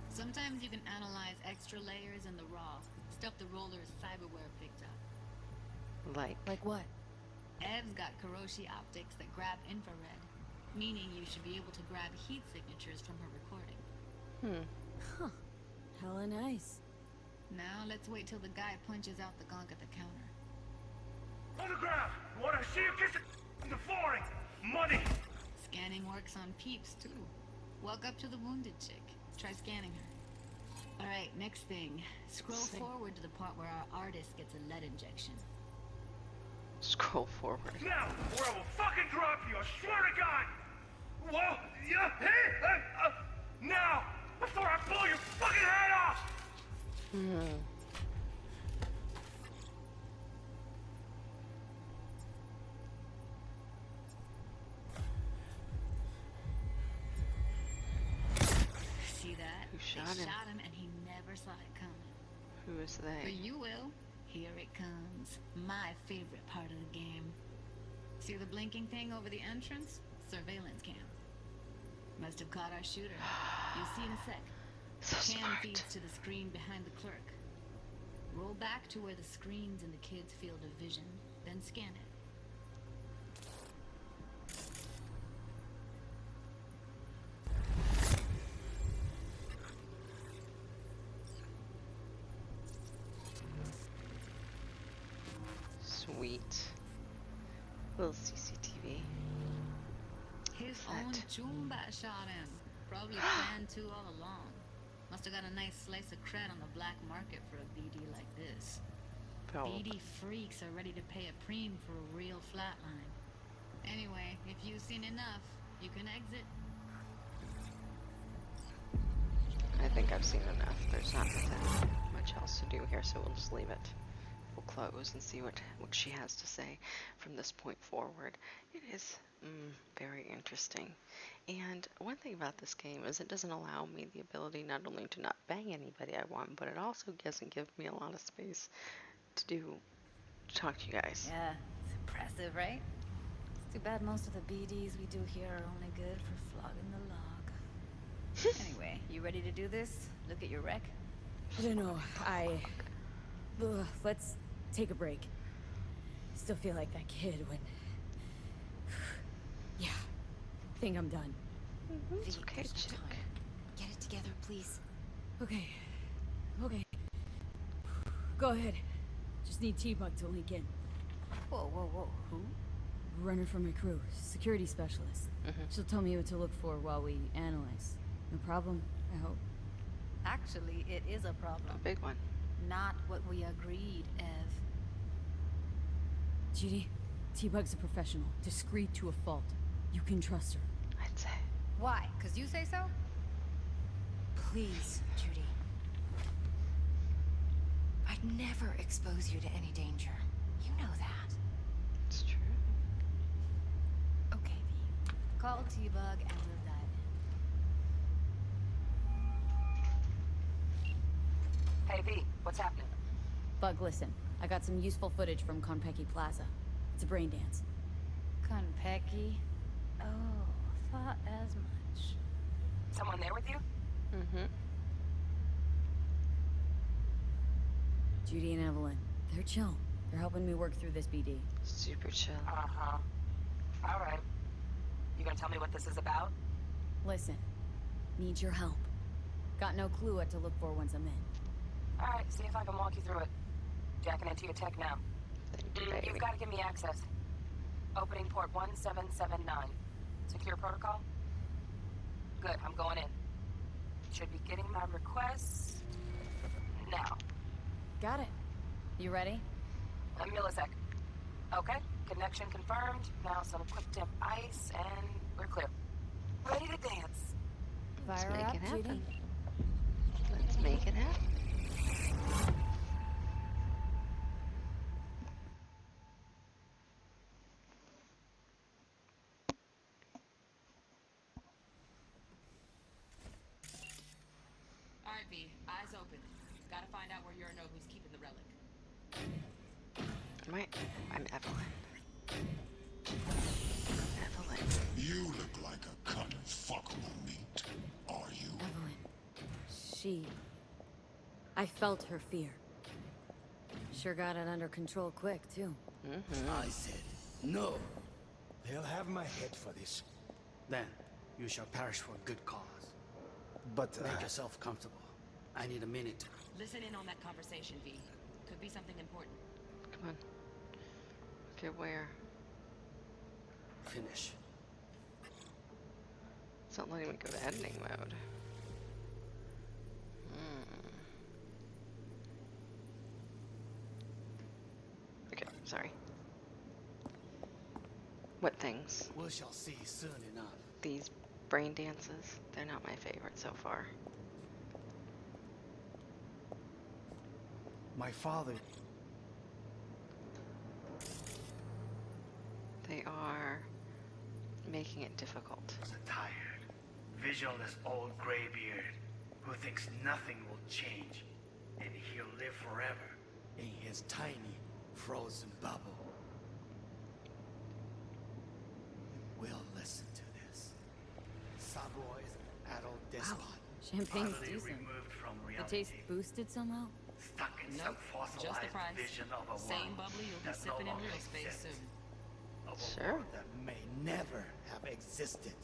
S10: Sometimes you can analyze extra layers in the raw, stuff the roller's cyberware picked up.
S6: Like what?
S10: Ev's got Karoshi optics that grab infrared, meaning you should be able to grab heat signatures from her recording.
S6: Huh. Hella nice.
S10: Now let's wait till the guy punches out the gunk at the counter.
S8: On the ground! Wanna see you kiss it? The flooring! Money!
S10: Scanning works on peeps too. Walk up to the wounded chick. Try scanning her. Alright, next thing. Scroll forward to the part where our artist gets a lead injection.
S1: Scroll forward.
S8: Now, or I will fucking drop you, I swear to God! Whoa! Yeah! Hey! Now! Before I blow your fucking head off!
S10: See that?
S1: Who
S10: They
S1: shot him?
S10: shot him and he never saw it coming.
S1: Who is
S10: But
S1: they?
S10: you will. Here it comes. My favorite part of the game. See the blinking thing over the entrance? Surveillance cam. Must have caught our shooter. You'll see in a sec.
S1: So
S10: Cam
S1: smart.
S10: feeds to the screen behind the clerk. Roll back to where the screen's in the kid's field of vision, then scan it.
S1: Sweet. Little CCTV.
S10: His
S1: That.
S10: own Chumba shot him. Probably planned to all along. Must have got a nice slice of cred on the black market for a BD like this.
S1: Probably.
S10: BD freaks are ready to pay a preem for a real flatline. Anyway, if you've seen enough, you can exit.
S1: I think I've seen enough. There's not that much else to do here, so we'll just leave it. We'll close and see what she has to say from this point forward. It is very interesting. And one thing about this game is it doesn't allow me the ability not only to not bang anybody I want, but it also doesn't give me a lot of space to talk to you guys.
S2: Yeah, it's impressive, right? It's too bad most of the BDs we do here are only good for flogging the log. Anyway, you ready to do this? Look at your wreck?
S6: I don't know. Let's take a break. Still feel like that kid when... Yeah. Think I'm done.
S1: It's
S2: V,
S1: okay,
S2: there's no
S1: chick.
S2: time. Get it together, please.
S6: Okay. Go ahead. Just need T-Bug to link in.
S2: Whoa. Who?
S6: Runner for my crew. Security specialist. She'll tell me what to look for while we analyze. No problem, I hope.
S2: Actually, it is a problem.
S1: A big one.
S2: Not what we agreed, Ev.
S6: Judy, T-Bug's a professional. Discreet to a fault. You can trust her.
S1: I'd say.
S2: Why? 'Cause you say so? Please, Judy. I'd never expose you to any danger. You know that.
S1: It's true.
S9: Call T-Bug and we'll dive in.
S3: Hey, V, what's happening?
S6: Bug, listen. I got some useful footage from Konpeki Plaza. It's a brain dance.
S9: Konpeki? Oh, thought as much.
S3: Someone there with you?
S1: Mm-hmm.
S6: Judy and Evelyn. They're chill. They're helping me work through this BD.
S1: Super chill.
S3: Uh-huh. All right. You gonna tell me what this is about?
S6: Listen. Need your help. Got no clue what to look for once I'm in.
S3: All right, see if I can walk you through it. Jacking into your tech now. You've got to give me access. Opening port 1779. Secure protocol? Good, I'm going in. Should be getting my requests now.
S6: Got it. You ready?
S3: A millisec. Okay, connection confirmed. Now some quick temp ice, and we're clear. Ready to dance.
S1: Let's
S6: Fire
S1: make
S6: up,
S1: it happen.
S6: Judy.
S1: Let's make it happen.
S5: Alright, V, eyes open. Gotta find out where Yorinobu's keeping the relic.
S1: I'm Evelyn. Evelyn.
S11: You look like a cut of fuckable meat. Are you?
S6: Evelyn. She... I felt her fear. Sure got it under control quick, too.
S1: Mm-hmm.
S12: I said, no.
S7: They'll have my head for this.
S12: Then, you shall perish for a good cause.
S7: But,
S12: Make yourself comfortable. I need a minute.
S5: Listen in on that conversation, V. Could be something important.
S1: Come on. Okay, where?
S12: Finish.
S1: It's not letting me go to editing mode. Okay, sorry. What things?
S12: We shall see soon enough.
S1: These brain dances, they're not my favorite so far.
S12: My father...
S1: They are making it difficult.
S8: A tired, visionless old graybeard who thinks nothing will change and he'll live forever.
S12: in his tiny, frozen bubble. We'll listen to this. Sabo is an adult despot.
S6: Champagne's
S8: Utterly
S6: decent.
S8: removed from
S6: The
S8: reality.
S6: taste boosted somehow?
S8: Stuck in some
S5: Nope, just the
S8: fossilized
S5: price.
S8: vision of a
S5: Same
S8: world
S5: bubbly you'll be
S8: that no
S5: sipping in
S8: longer
S5: real space
S8: exists.
S5: soon.
S8: Of a
S1: Sure.
S8: world
S12: That may never have existed.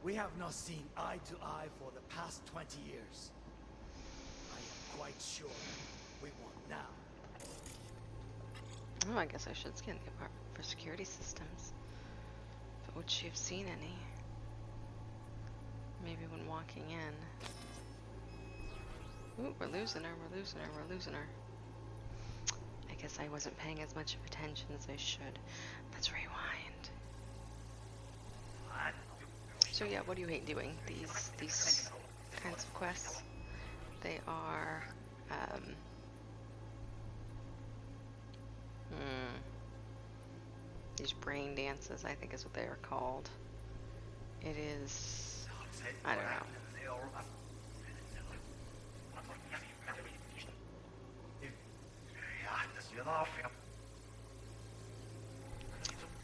S12: We have not seen eye to eye for the past 20 years. I am quite sure we won't now.
S1: Oh, I guess I should scan the apartment for security systems. But would she have seen any? Maybe when walking in. Ooh, we're losing her, we're losing her, we're losing her. I guess I wasn't paying as much of attention as I should. Let's rewind. So yeah, what do you hate doing? These kinds of quests? They are, these brain dances, I think is what they are called. It is, I don't know.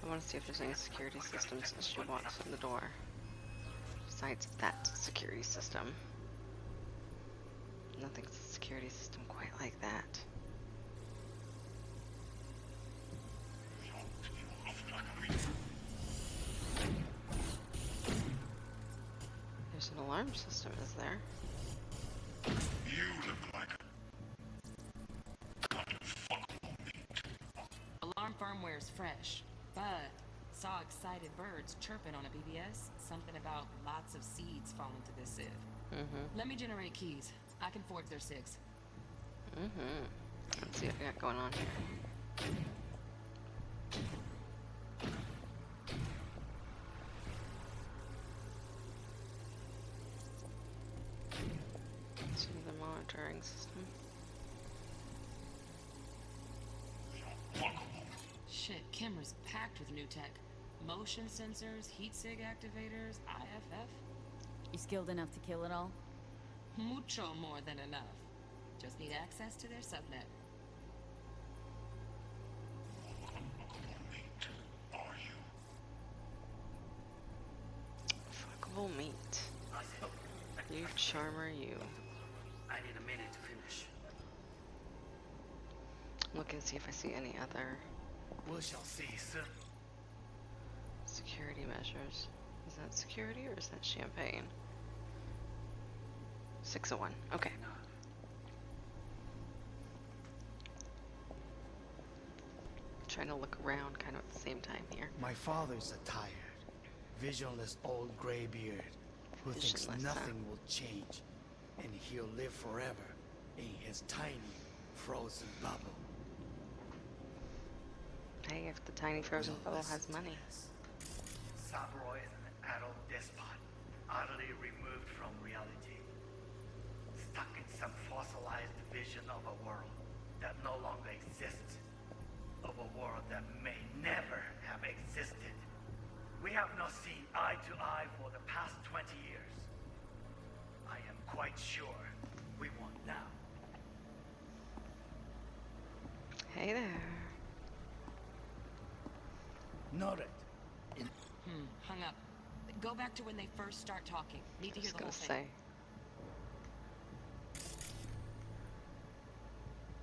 S1: I want to see if there's any security systems as she walks in the door. Besides that security system. Nothing's a security system quite like that. There's an alarm system, is there?
S11: You look like
S5: Alarm firmware's fresh, but saw excited birds chirping on a BBS. Something about lots of seeds falling to this sieve. Let me generate keys. I can forge their SIGs.
S1: Let's see what we got going on here. See the monitoring system.
S5: Shit, Kimmer's packed with new tech. Motion sensors, heat sig activators, IFF.
S6: You skilled enough to kill it all?
S5: Mucho more than enough. Just need access to their subnet.
S1: Fuckable meat. You charmer, you.
S12: I need a minute to finish.
S1: Look and see if I see any other
S12: We shall see soon.
S1: security measures. Is that security or is that champagne? 601. Okay. Trying to look around kind of at the same time here.
S12: My father's a tired, visionless old graybeard who thinks
S1: Visionless,
S12: nothing will change, and he'll live forever in his tiny, frozen bubble.
S1: Hey, if the tiny frozen bubble has money.
S12: Saburo is an adult despot, utterly removed from reality, stuck in some fossilized vision of a world that no longer exists, of a world that may never have existed. We have not seen eye to eye for the past 20 years. I am quite sure we won't now.
S1: Hey there.
S12: Noted.
S5: Hung up. Go back to when they first start talking. Need to
S1: I
S5: hear
S1: was
S5: the
S1: gonna
S5: whole thing.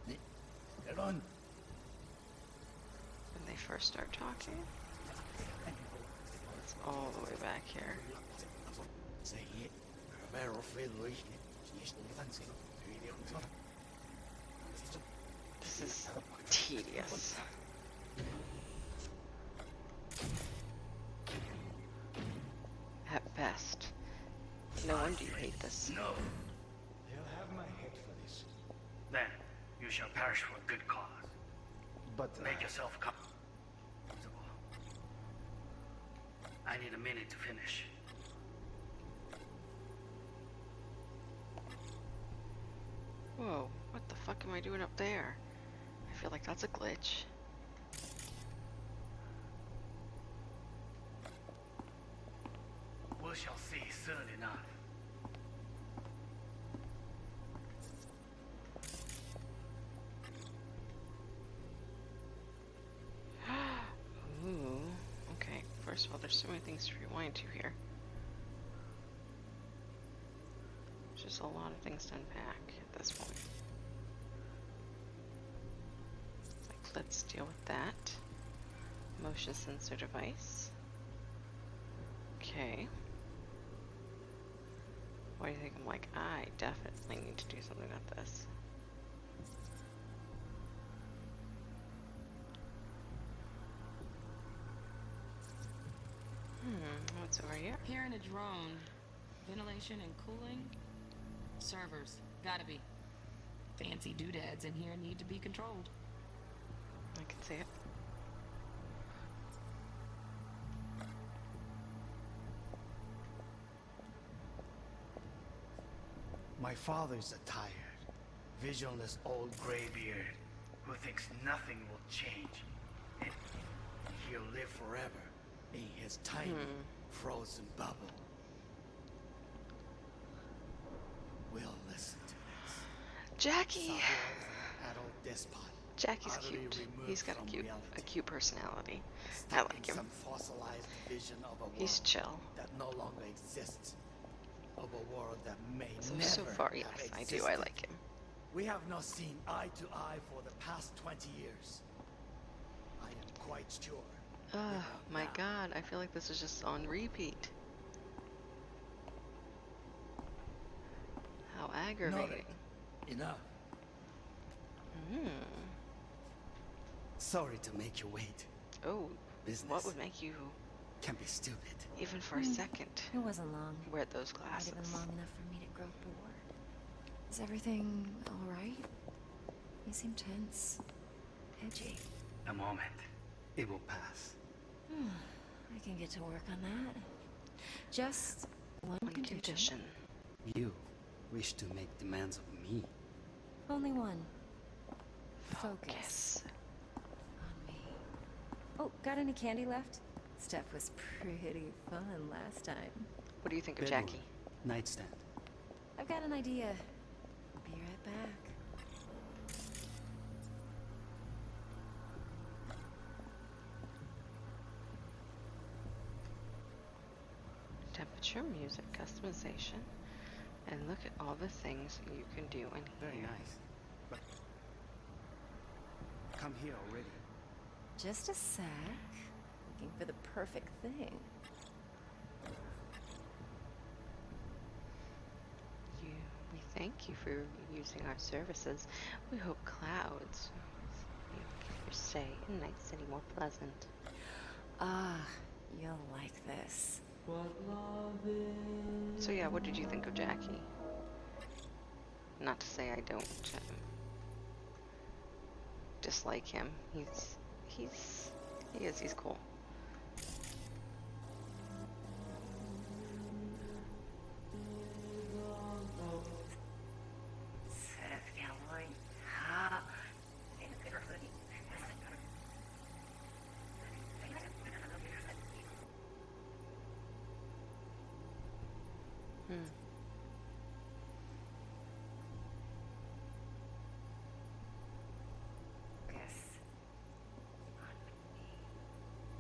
S1: say.
S12: Run.
S1: When they first start talking. It's all the way back here. This is tedious. At best. No wonder you hate this.
S12: No. They'll have my head for this. Then you shall perish for a good cause. But make yourself comfortable. I need a minute to finish.
S1: Whoa, what the fuck am I doing up there? I feel like that's a glitch.
S12: We shall see soon enough.
S1: Ooh, okay. First of all, there's so many things to rewind to here. There's just a lot of things to unpack at this point. Like, let's deal with that. Motion sensor device. Okay. Why do you think I'm like, I definitely need to do something about this? What's over here?
S5: Here in a drone. Ventilation and cooling. Servers. Gotta be. Fancy doodads in here need to be controlled.
S1: I can see it.
S12: My father's a tired, visionless old graybeard who thinks nothing will change, and he'll live forever in his tiny, frozen bubble. We'll listen to this.
S1: Jackie!
S12: Saburo is an adult despot.
S1: Jackie's
S12: utterly
S1: cute.
S12: removed
S1: He's got
S12: from
S1: a
S12: reality,
S1: cute personality. I
S12: stuck
S1: like
S12: in
S1: him.
S12: some fossilized vision of a
S1: He's
S12: world
S1: chill.
S12: that no longer exists. Of a world that may
S1: So,
S12: never
S1: so far,
S12: have
S1: yes, I
S12: existed.
S1: do. I like him.
S12: We have not seen eye to eye for the past 20 years. I am quite sure.
S1: Oh my god, I feel like this is just on repeat. How aggravating.
S12: Enough. Sorry to make you wait.
S1: Oh,
S12: Business
S1: what would make you,
S12: can be stupid.
S1: even for a second,
S2: It wasn't long.
S1: wear those
S2: Not
S1: glasses?
S2: even long enough for me to grow bored. Is everything alright? You seem tense. Edgy.
S12: A moment. It will pass.
S2: I can get to work on that. Just one
S1: One
S2: condition.
S1: condition.
S12: You wish to make demands of me.
S2: Only one.
S1: Focus.
S2: On me. Oh, got any candy left? Stuff was pretty fun last time.
S1: What do you think of
S13: Bedroom.
S1: Jackie?
S13: Nightstand.
S2: I've got an idea. Be right back.
S1: Temperature, music, customization, and look at all the things you can do in here.
S13: Very nice. But come here already.
S2: Just a sec. Looking for the perfect thing.
S1: We thank you for using our services. We hope clouds keep your stay in Night City more pleasant.
S2: Ah, you'll like this.
S1: So yeah, what did you think of Jackie? Not to say I don't dislike him. He's cool.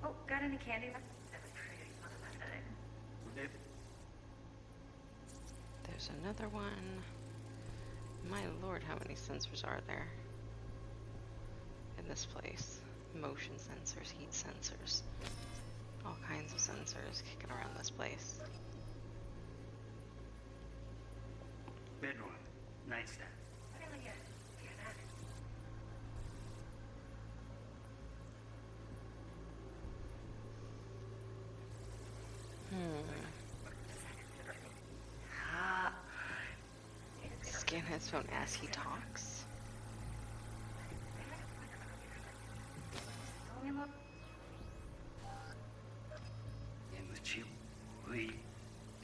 S2: Oh, got any candy left? That was pretty fun last time.
S1: There's another one. My lord, how many sensors are there in this place? Motion sensors, heat sensors, all kinds of sensors kicking around this place.
S13: Bedroom. Nightstand.
S1: Scan his phone as he talks.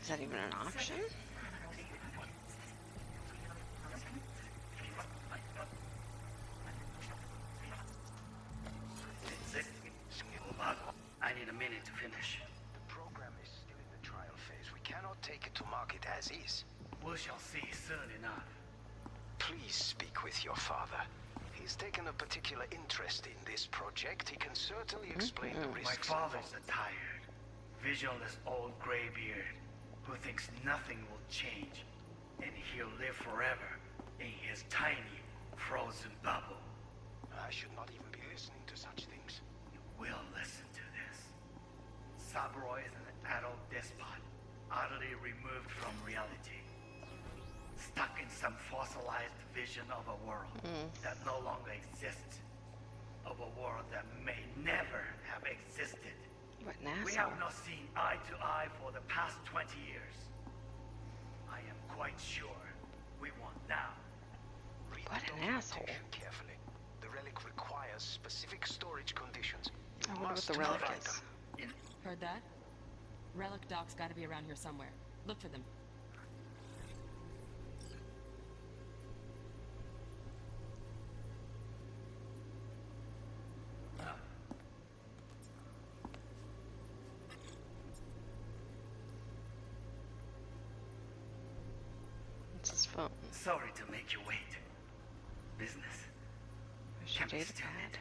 S1: Is that even an option?
S12: I need a minute to finish.
S14: The program is still in the trial phase. We cannot take it to market as is.
S12: We shall see soon enough.
S14: Please speak with your father. He's taken a particular interest in this project. He can certainly explain the risks.
S12: My father's a tired, visionless old graybeard who thinks nothing will change, and he'll live forever in his tiny, frozen bubble.
S14: I should not even be listening to such things.
S12: You will listen to this. Saburo is an adult despot, utterly removed from reality. Stuck in some fossilized vision of a world that no longer exists. Of a world that may never have existed.
S1: What an asshole.
S12: We have not seen eye to eye for the past 20 years. I am quite sure we won't now.
S14: Read
S1: What
S14: the
S1: an asshole.
S14: documentation carefully. The relic requires specific storage conditions.
S1: I wonder what the relic is.
S5: Heard that? Relic docs gotta be around here somewhere. Look for them.
S1: It's his phone.
S12: Sorry to make you wait. Business.
S1: Where's your data pad?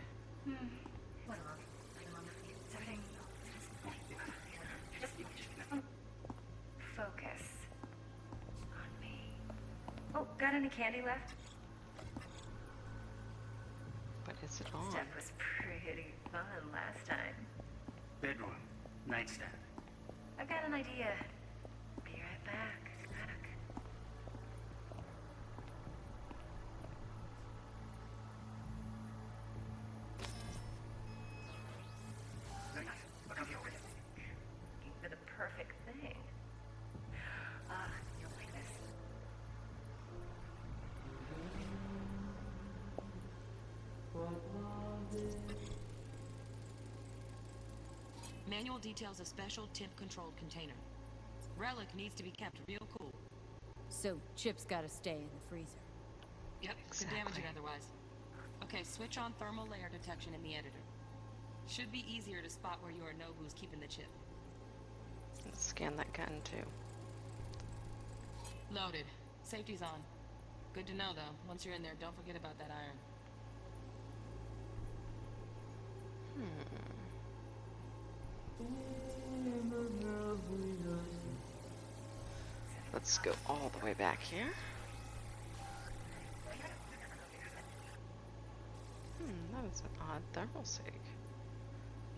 S2: Focus on me. Oh, got any candy left?
S1: What is it on?
S2: Stuff was pretty fun last time.
S13: Bedroom. Nightstand.
S2: I've got an idea. Be right back. Looking for the perfect thing. Ah, you'll like this.
S5: Manual details a special temp-controlled container. Relic needs to be kept real cool.
S6: So Chip's gotta stay in the freezer.
S5: Yep, could damage it otherwise. Okay, switch on thermal layer detection in the editor. Should be easier to spot where Yorinobu's keeping the chip.
S1: Let's scan that gun too.
S5: Loaded. Safety's on. Good to know, though. Once you're in there, don't forget about that iron.
S1: Let's go all the way back here. That is an odd thermal sig.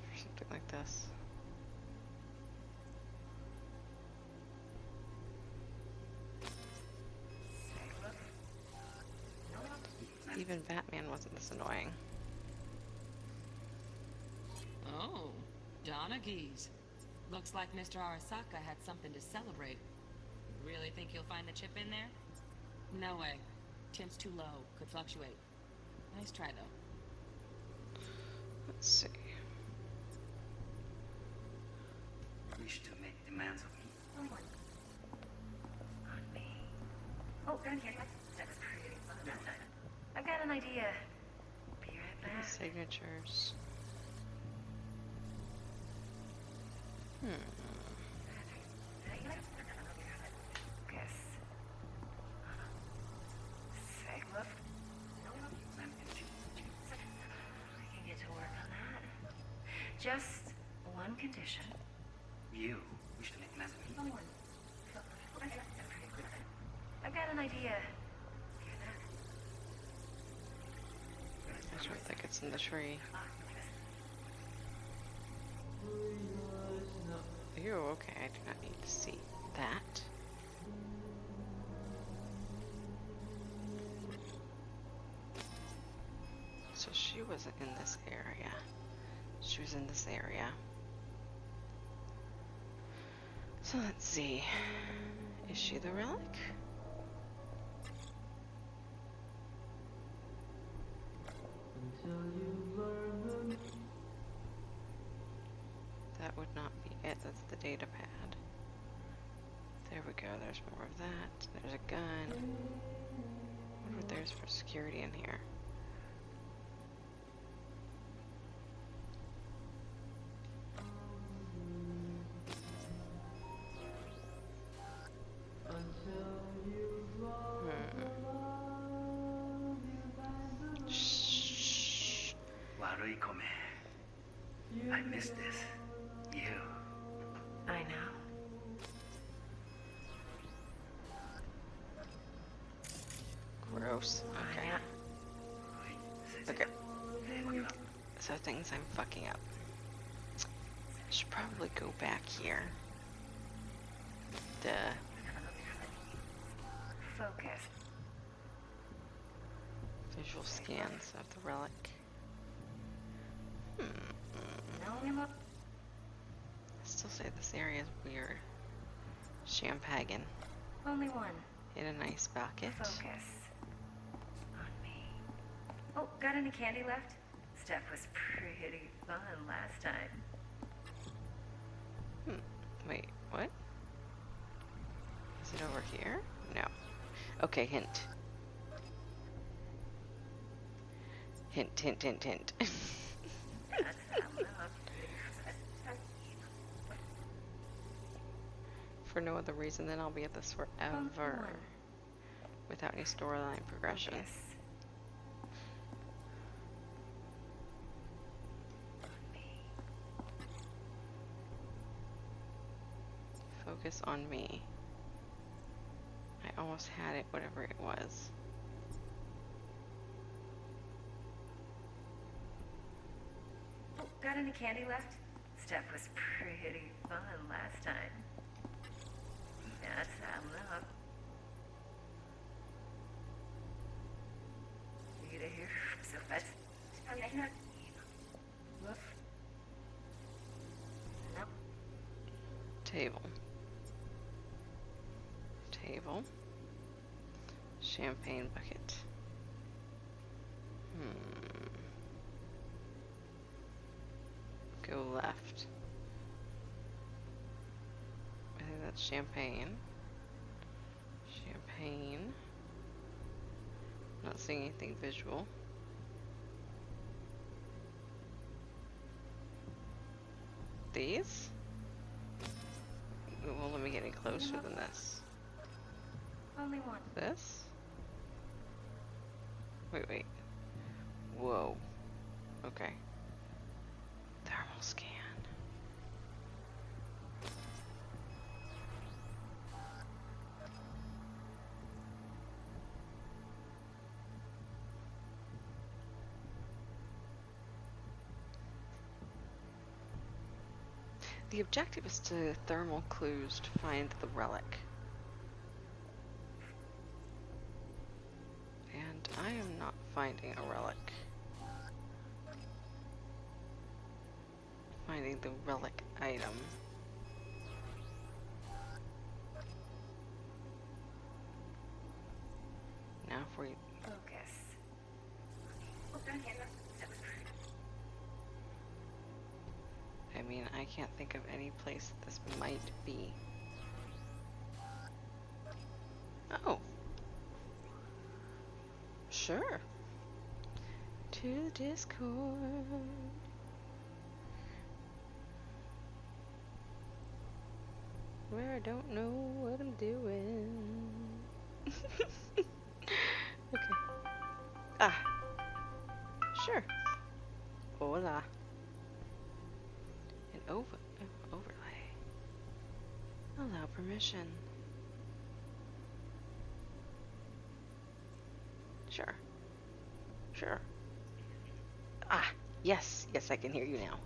S1: Or something like this. Even Batman wasn't this annoying.
S5: Oh, Donna Geese. Looks like Mr. Arasaka had something to celebrate. Really think you'll find the chip in there? No way. Temp's too low. Could fluctuate. Nice try, though.
S1: Let's see.
S13: Wish to make demands of me.
S2: On me. Oh, down here. That was pretty fun. I've got an idea. Be right back.
S1: Signatures.
S2: Guess. Segment. We can get to work on that. Just one condition.
S13: You wish to make demands of me.
S2: I've got an idea.
S1: I don't think it's in the tree. Ew, okay, I do not need to see that. So she wasn't in this area. She was in this area. So let's see. Is she the relic? That would not be it. That's the data pad. There we go. There's more of that. There's a gun. I wonder what there's for security in here. Shh.
S13: Waruikome. I missed this. You.
S2: I know.
S1: Gross. Okay. Okay. So things I'm fucking up. I should probably go back here. Duh.
S2: Focus.
S1: Visual scans of the relic. I still say this area is weird. Champagne.
S2: Only one.
S1: In a nice bucket.
S2: Focus. On me. Oh, got any candy left? Stuff was pretty fun last time.
S1: Wait, what? Is it over here? No. Okay, hint. Hint, hint, hint, hint. For no other reason than I'll be at this forever. Without any storyline progression. Focus on me. I almost had it, whatever it was.
S2: Oh, got any candy left? Stuff was pretty fun last time. That's enough. You to hear so fast. Woof. No.
S1: Table. Table. Champagne bucket. Go left. I think that's champagne. Champagne. Not seeing anything visual. These? It won't let me get any closer than this.
S2: Only one.
S1: This? Wait. Whoa. Okay. Thermal scan. The objective is to thermal clues to find the relic. And I am not finding a relic. Finding the relic item. Now if we...
S2: Focus.
S1: I mean, I can't think of any place that this might be. Oh. Sure. To the Discord. Where I don't know what I'm doing. Okay. Ah. Sure. Hola. An overlay. Allow permission. Sure. Sure. Ah, yes. Yes, I can hear you now.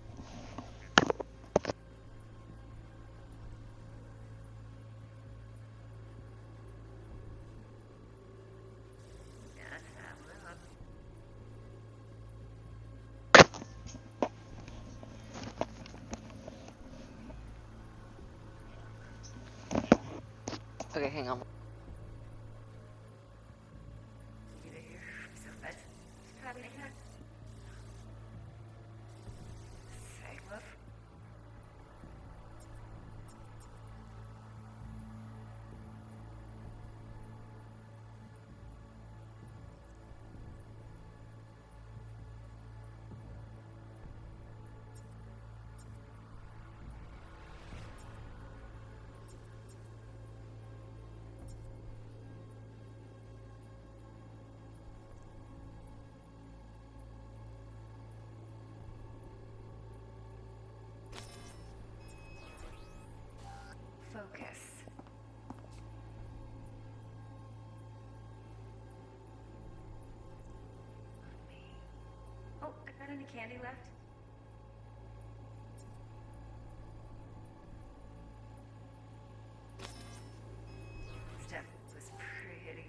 S1: Okay, hang on.
S2: Focus. Oh, got any candy left? Steph was pretty.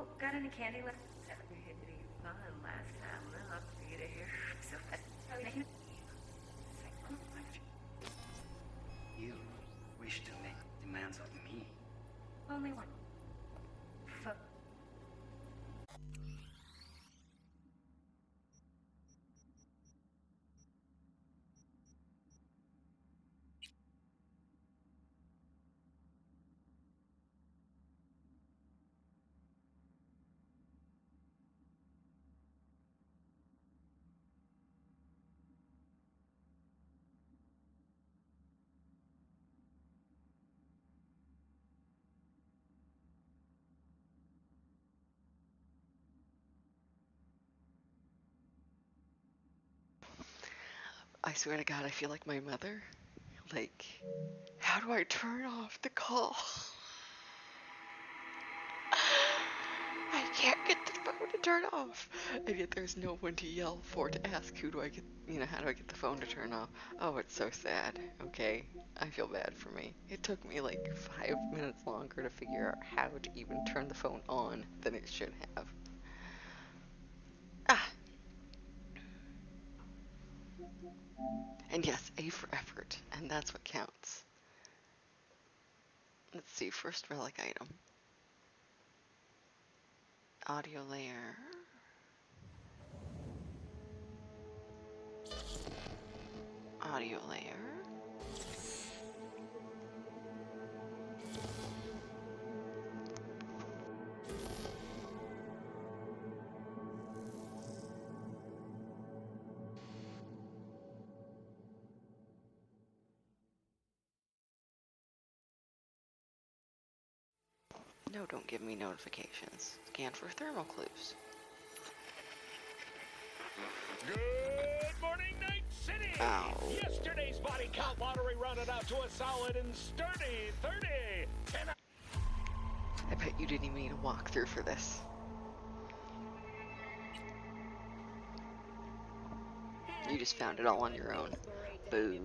S2: Oh, got any candy left? Fun last time. I'll see you here. So fast.
S13: You wish to make demands of me?
S2: Only one.
S1: I swear to God, I feel like my mother. Like, how do I turn off the call? I can't get the phone to turn off. And yet there's no one to yell for, to ask who do I get, how do I get the phone to turn off? Oh, it's so sad. Okay, I feel bad for me. It took me like 5 minutes longer to figure out how to even turn the phone on than it should have. Ah. And yes, A for effort, and that's what counts. Let's see, first relic item. Audio layer. Audio layer. No, don't give me notifications. Scan for thermal clues.
S15: Good morning, Night City!
S1: Ow.
S15: Yesterday's body count lottery rounded out to a solid and sturdy 30. 10.
S1: I bet you didn't even need a walkthrough for this. You just found it all on your own. Boo.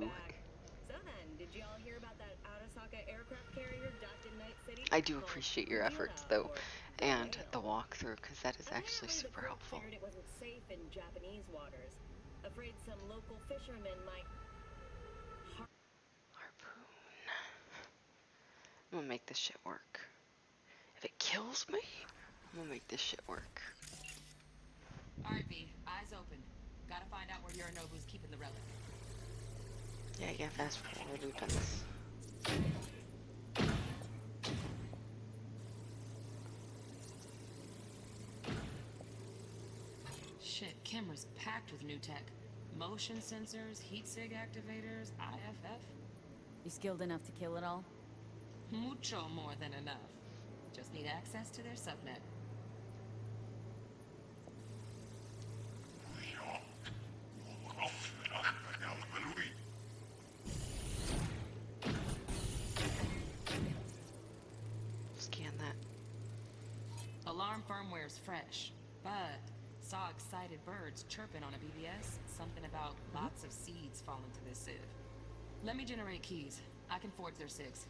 S16: So then, did you all hear about that Arasaka aircraft carrier docked in Night City?
S1: I do appreciate your efforts, though, and the walkthrough, because that is actually super helpful.
S16: It wasn't safe in Japanese waters. Afraid some local fishermen might
S1: harpoon. I'm gonna make this shit work. If it kills me, I'm gonna make this shit work.
S5: Alright, V, eyes open. Gotta find out where Yorinobu's keeping the relic.
S1: Yeah, you can fast forward loop on this.
S5: Shit, camera's packed with new tech. Motion sensors, heat sig activators, IFF.
S6: You skilled enough to kill it all?
S5: Mucho more than enough. Just need access to their subnet.
S1: Scan that.
S5: Alarm firmware's fresh, but saw excited birds chirping on a BBS. Something about lots of seeds falling to this sieve. Let me generate keys. I can forge their SIGs.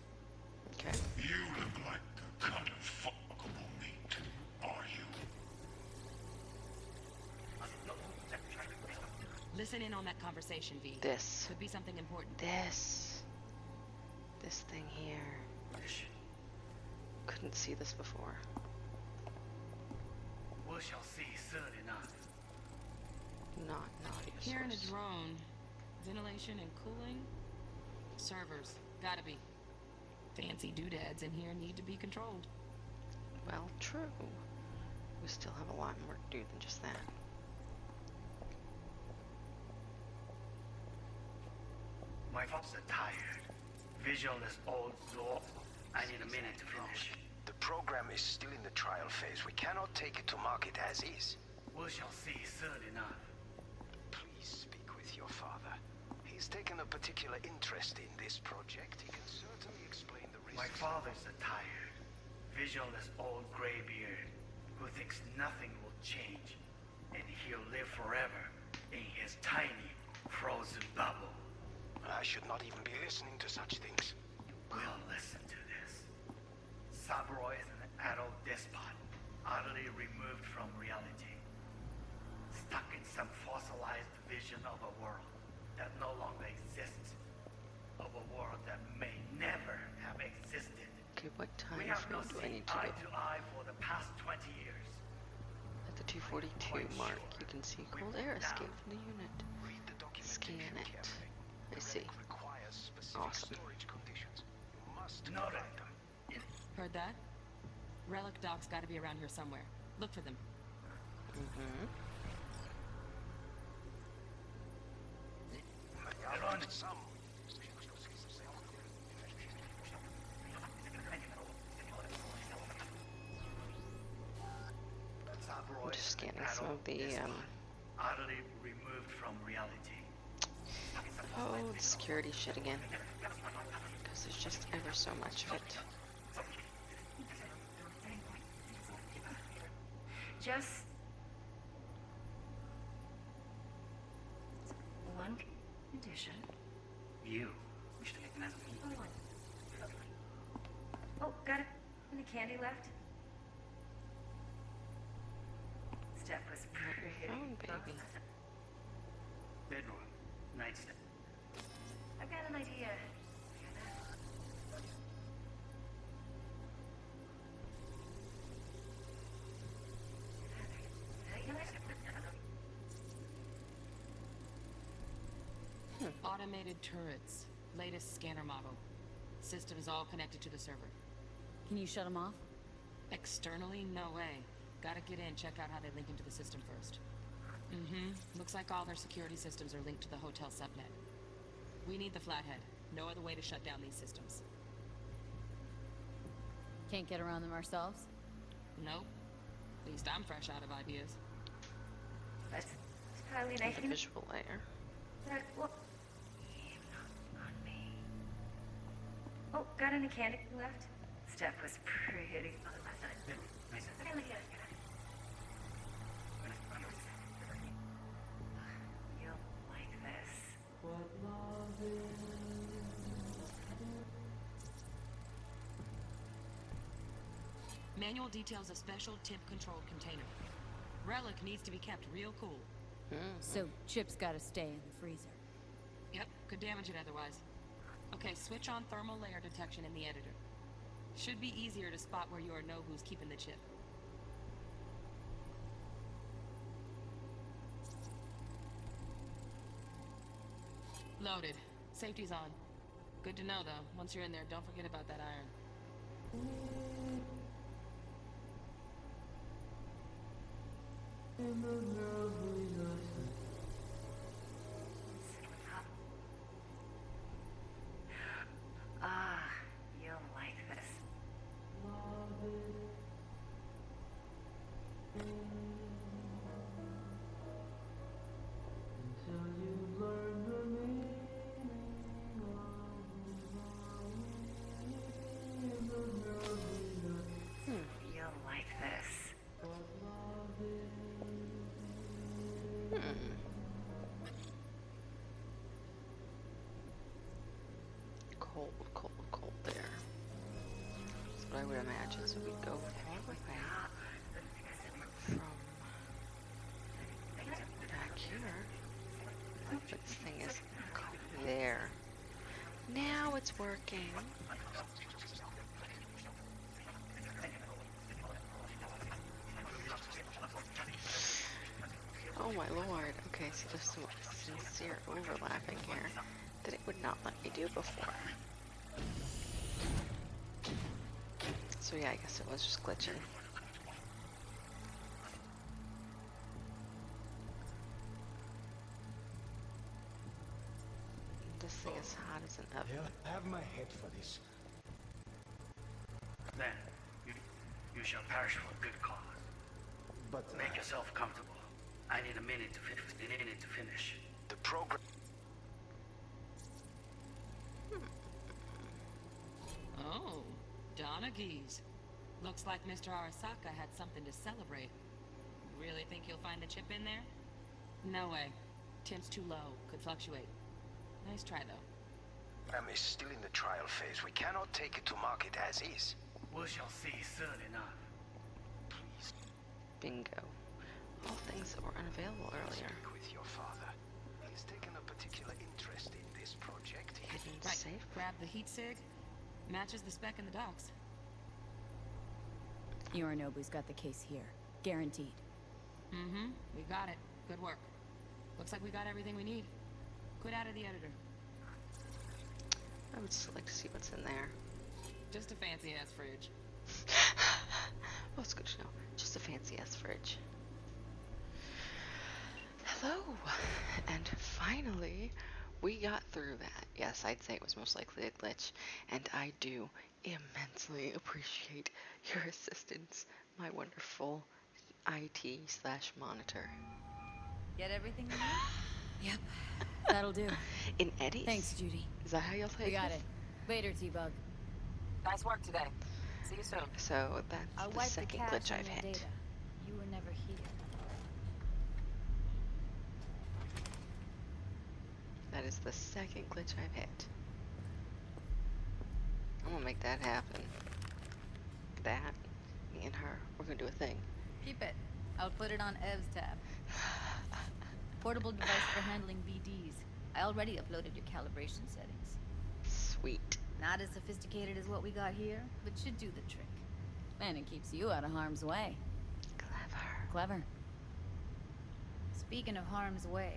S1: Okay.
S11: You look like the kind of fuckable meat, are you?
S5: Listen in on that conversation, V.
S1: This.
S5: Could be something important.
S1: This thing here. Couldn't see this before.
S12: We shall see soon enough.
S1: Not an audio source.
S5: Here in a drone. Ventilation and cooling. Servers. Gotta be. Fancy doodads in here need to be controlled.
S1: Well, true. We still have a lot more to do than just that.
S12: My thoughts are tired. Visual is old, so I need a minute to finish.
S14: The program is still in the trial phase. We cannot take it to market as is.
S12: We shall see soon enough.
S14: Please speak with your father. He's taken a particular interest in this project. He can certainly explain the risks.
S12: My father's a tired, visionless old graybeard who thinks nothing will change, and he'll live forever in his tiny, frozen bubble.
S14: I should not even be listening to such things.
S12: We'll listen to this. Saburo is an adult despot, utterly
S1: which one do I need to
S12: eye
S1: do?
S12: to eye for the past 20 years.
S1: At the 242 mark, you can see cold air escape from the unit. Scan it. I see. Awesome.
S12: Noted.
S5: Heard that? Relic docs gotta be around here somewhere. Look for them.
S1: Mm-hmm. I'm just scanning some of the,
S12: Utterly removed from reality.
S1: oh, the security shit again. Because there's just ever so much of it.
S2: Just one condition.
S13: You wish to make demands of me.
S2: Oh, got it. Any candy left? Steph was pretty.
S1: Phone, baby.
S13: Bedroom, nightstand.
S2: I've got an idea.
S5: Automated turrets. Latest scanner model. Systems all connected to the server.
S6: Can you shut them off?
S5: Externally, no way. Gotta get in, check out how they link into the system first. Mm-hmm. Looks like all their security systems are linked to the hotel subnet. We need the flathead. No other way to shut down these systems.
S6: Can't get around them ourselves?
S5: Nope. At least I'm fresh out of ideas.
S2: That's highly
S1: The
S2: negative.
S1: visual layer.
S2: That will... on me. Oh, got any candy left? Steph was pretty. You'll like this.
S5: Manual details a special temp-controlled container. Relic needs to be kept real cool.
S6: So Chip's gotta stay in the freezer.
S5: Yep, could damage it otherwise. Okay, switch on thermal layer detection in the editor. Should be easier to spot where you or know who's keeping the chip. Loaded. Safety's on. Good to know, though. Once you're in there, don't forget about that iron.
S2: Ah, you'll like this. You'll like this.
S1: Cold, cold, cold there. That's what I would imagine. So we'd go all the way from back here. Oh, but this thing is there. Now it's working. Oh my lord. Okay, so there's some sincere overlapping here that it would not let me do before. So yeah, I guess it was just glitching. This thing is hot as an oven.
S7: They'll have my head for this.
S12: Then, you shall perish for a good cause.
S7: But
S12: Make yourself comfortable. I need a minute to finish.
S14: The program.
S5: Oh, Donaghy's. Looks like Mr. Arasaka had something to celebrate. Really think you'll find the chip in there? No way. Temp's too low. Could fluctuate. Nice try, though.
S14: RAM is still in the trial phase. We cannot take it to market as is.
S12: We shall see soon enough.
S14: Please
S1: Bingo. All things that were unavailable earlier.
S14: speak with your father. He's taken a particular interest in this project.
S1: Hidden
S5: Right.
S1: safe.
S5: Grab the heat sig. Matches the spec in the docs.
S6: Yorinobu's got the case here. Guaranteed.
S5: Mm-hmm. We got it. Good work. Looks like we got everything we need. Quit out of the editor.
S1: I would still like to see what's in there.
S5: Just a fancy-ass fridge.
S1: Well, it's good to know. Just a fancy-ass fridge. Hello! And finally, we got through that. Yes, I'd say it was most likely a glitch, and I do immensely appreciate your assistance, my wonderful IT/monitor.
S9: Get everything you need?
S6: Yep. That'll do.
S1: In Eddie's?
S6: Thanks, Judy.
S1: Is that how you'll say
S6: We got it. Later, T-Bug.
S3: Nice work today. See you soon.
S1: So that's
S9: I'll
S1: the
S9: wipe the
S1: second
S9: cache
S1: glitch
S9: on
S1: I've
S9: your
S1: hit.
S9: data. You were never here.
S1: That is the second glitch I've hit. I'm gonna make that happen. That, me and her, we're gonna do a thing.
S9: Keep it. I'll put it on Ev's tab. Portable device for handling BDs. I already uploaded your calibration settings.
S1: Sweet.
S9: Not as sophisticated as what we got here, but should do the trick.
S6: And it keeps you out of harm's way. Clever.
S9: Speaking of harm's way,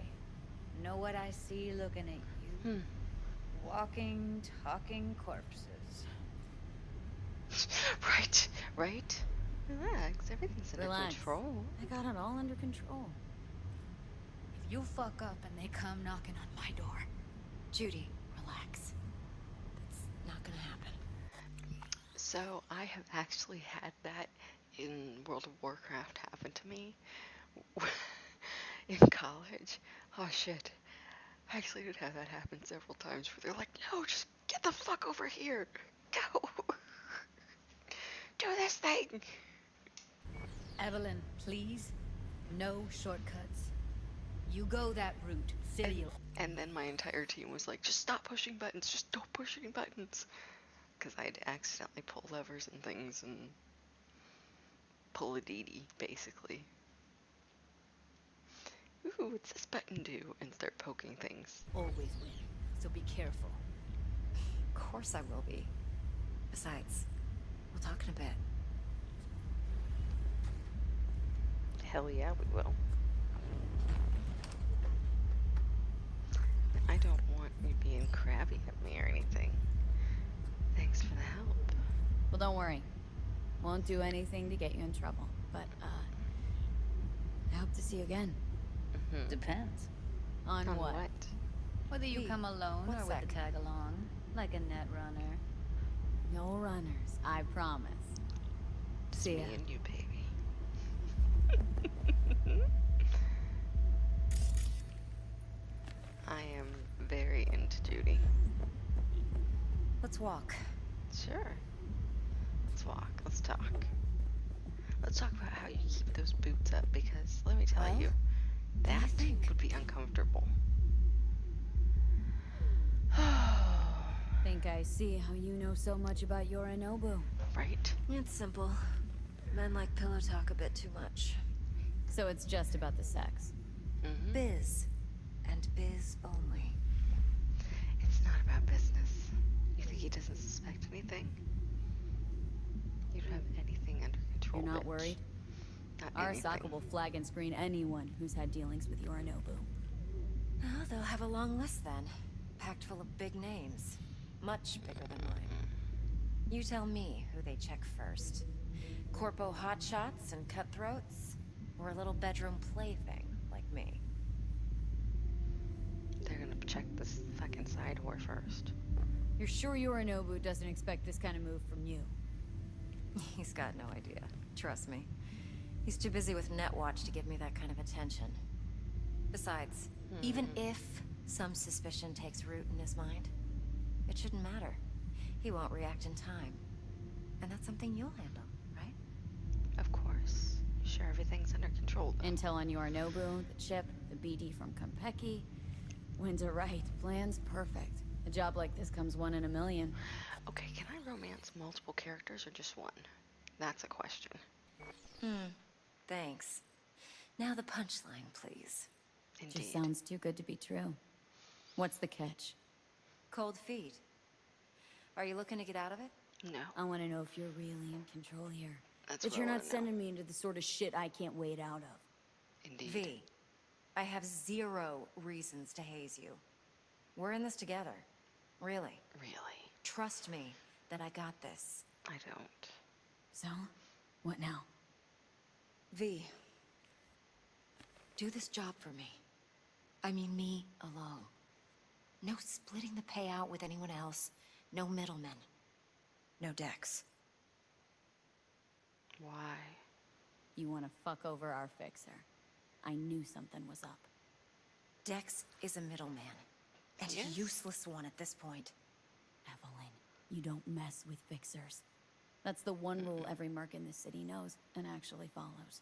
S9: know what I see looking at you? Walking, talking corpses.
S1: Right, right. Relax, everything's under
S6: Relax.
S1: control.
S6: I got it all under control.
S9: If you fuck up and they come knocking on my door,
S2: Judy, relax. That's not gonna happen.
S1: So I have actually had that in World of Warcraft happen to me in college. Oh shit. I actually did have that happen several times where they're like, no, just get the fuck over here. Go. Do this thing.
S9: Evelyn, please, no shortcuts. You go that route, silly.
S1: And then my entire team was like, just stop pushing buttons, just don't push any buttons. Because I'd accidentally pull levers and things and pull a DD, basically. Ooh, what's this button do? And start poking things.
S9: Always win, so be careful.
S2: Of course I will be. Besides, we'll talk in a bit.
S1: Hell yeah, we will. I don't want you being crabby at me or anything. Thanks for the help.
S6: Well, don't worry. Won't do anything to get you in trouble. But, I hope to see you again.
S9: Depends.
S6: On what?
S9: Whether you come alone or with a tag along, like a net runner.
S6: No runners, I promise.
S1: Just
S6: See
S1: me
S6: ya.
S1: and you, baby. I am very into Judy.
S2: Let's walk.
S1: Sure. Let's walk. Let's talk. Let's talk about how you keep those boots up, because let me tell you, that would be uncomfortable.
S6: Think I see how you know so much about Yorinobu.
S1: Right?
S2: It's simple. Men like pillow talk a bit too much.
S6: So it's just about the sex.
S2: Biz. And biz only.
S1: It's not about business. You think he doesn't suspect anything? You don't have anything under control.
S6: You're not
S1: bitch.
S6: worried?
S1: Not
S6: Arasaka
S1: anything.
S6: will flag and screen anyone who's had dealings with Yorinobu.
S2: Oh, they'll have a long list then. Packed full of big names. Much bigger than mine. You tell me who they check first. Corpo hotshots and cutthroats? Or a little bedroom plaything like me?
S1: They're gonna check this fucking side whore first.
S6: You're sure Yorinobu doesn't expect this kind of move from you?
S2: He's got no idea. Trust me. He's too busy with Netwatch to give me that kind of attention. Besides, even if some suspicion takes root in his mind, it shouldn't matter. He won't react in time. And that's something you'll handle, right?
S1: Of course. You sure everything's under control, though?
S6: Intel on Yorinobu, the chip, the BD from Konpeki. Winter right. Plan's perfect. A job like this comes one in a million.
S1: Okay, can I romance multiple characters or just one? That's a question.
S2: Thanks. Now the punchline, please.
S1: Indeed.
S6: Just sounds too good to be true. What's the catch?
S2: Cold feet. Are you looking to get out of it?
S1: No.
S6: I want to know if you're really in control here.
S1: That's
S6: that
S1: what
S6: you're
S1: I
S6: not
S1: wanna know.
S6: sending me into the sort of shit I can't wait out of.
S1: Indeed.
S2: V, I have 0 reasons to haze you. We're in this together. Really.
S1: Really?
S2: Trust me that I got this.
S1: I don't.
S6: So, what now?
S2: V, do this job for me. I mean me alone. No splitting the payout with anyone else. No middlemen. No Dex.
S1: Why?
S6: You want to fuck over our fixer. I knew something was up.
S2: Dex is a middleman. And a
S1: Yes.
S2: useless one at this point.
S6: Evelyn, you don't mess with fixers. That's the one rule every merc in this city knows and actually follows.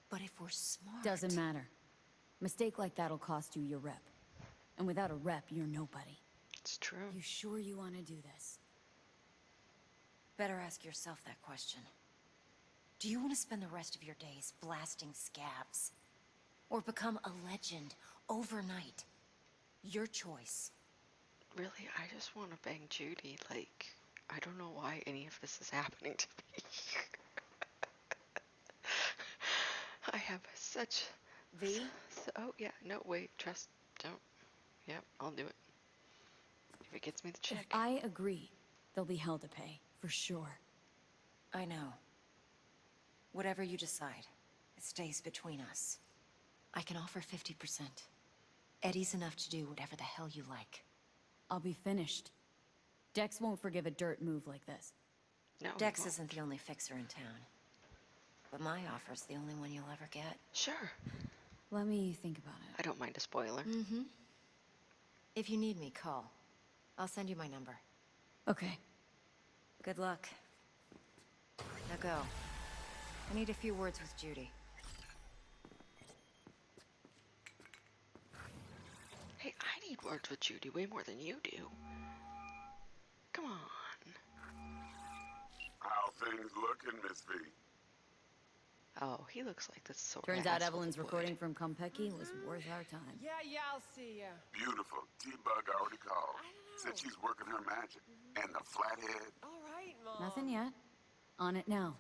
S2: But if we're smart...
S6: Doesn't matter. Mistake like that'll cost you your rep. And without a rep, you're nobody.
S1: It's true.
S6: You sure you want to do this?
S2: Better ask yourself that question. Do you want to spend the rest of your days blasting scabs? Or become a legend overnight? Your choice.
S1: Really, I just want to bang Judy. Like, I don't know why any of this is happening to me. I have such...
S2: V?
S1: Oh, yeah. No, wait. Trust. Don't. Yep, I'll do it. If it gets me the check.
S6: If I agree, there'll be hell to pay, for sure.
S2: I know. Whatever you decide, it stays between us. I can offer 50%. Eddie's enough to do whatever the hell you like.
S6: I'll be finished. Dex won't forgive a dirt move like this.
S1: No,
S2: Dex isn't the only fixer in town. But my offer's the only one you'll ever get.
S1: Sure.
S6: Let me think about it.
S1: I don't mind a spoiler.
S2: Mm-hmm. If you need me, call. I'll send you my number.
S6: Okay.
S2: Good luck. Now go. I need a few words with Judy.
S1: Hey, I need words with Judy way more than you do. Come on.
S17: How things looking, Miss V?
S1: Oh, he looks like this sort
S6: Turns
S1: of
S6: out
S1: asshole
S6: Evelyn's
S1: would.
S6: recording from Compeki was worth our time.
S4: Yeah, I'll see ya.
S17: Beautiful. T-Bug already called. Said she's working her magic. And the flathead.
S4: All right, Mom.
S6: Nothing yet. On it now.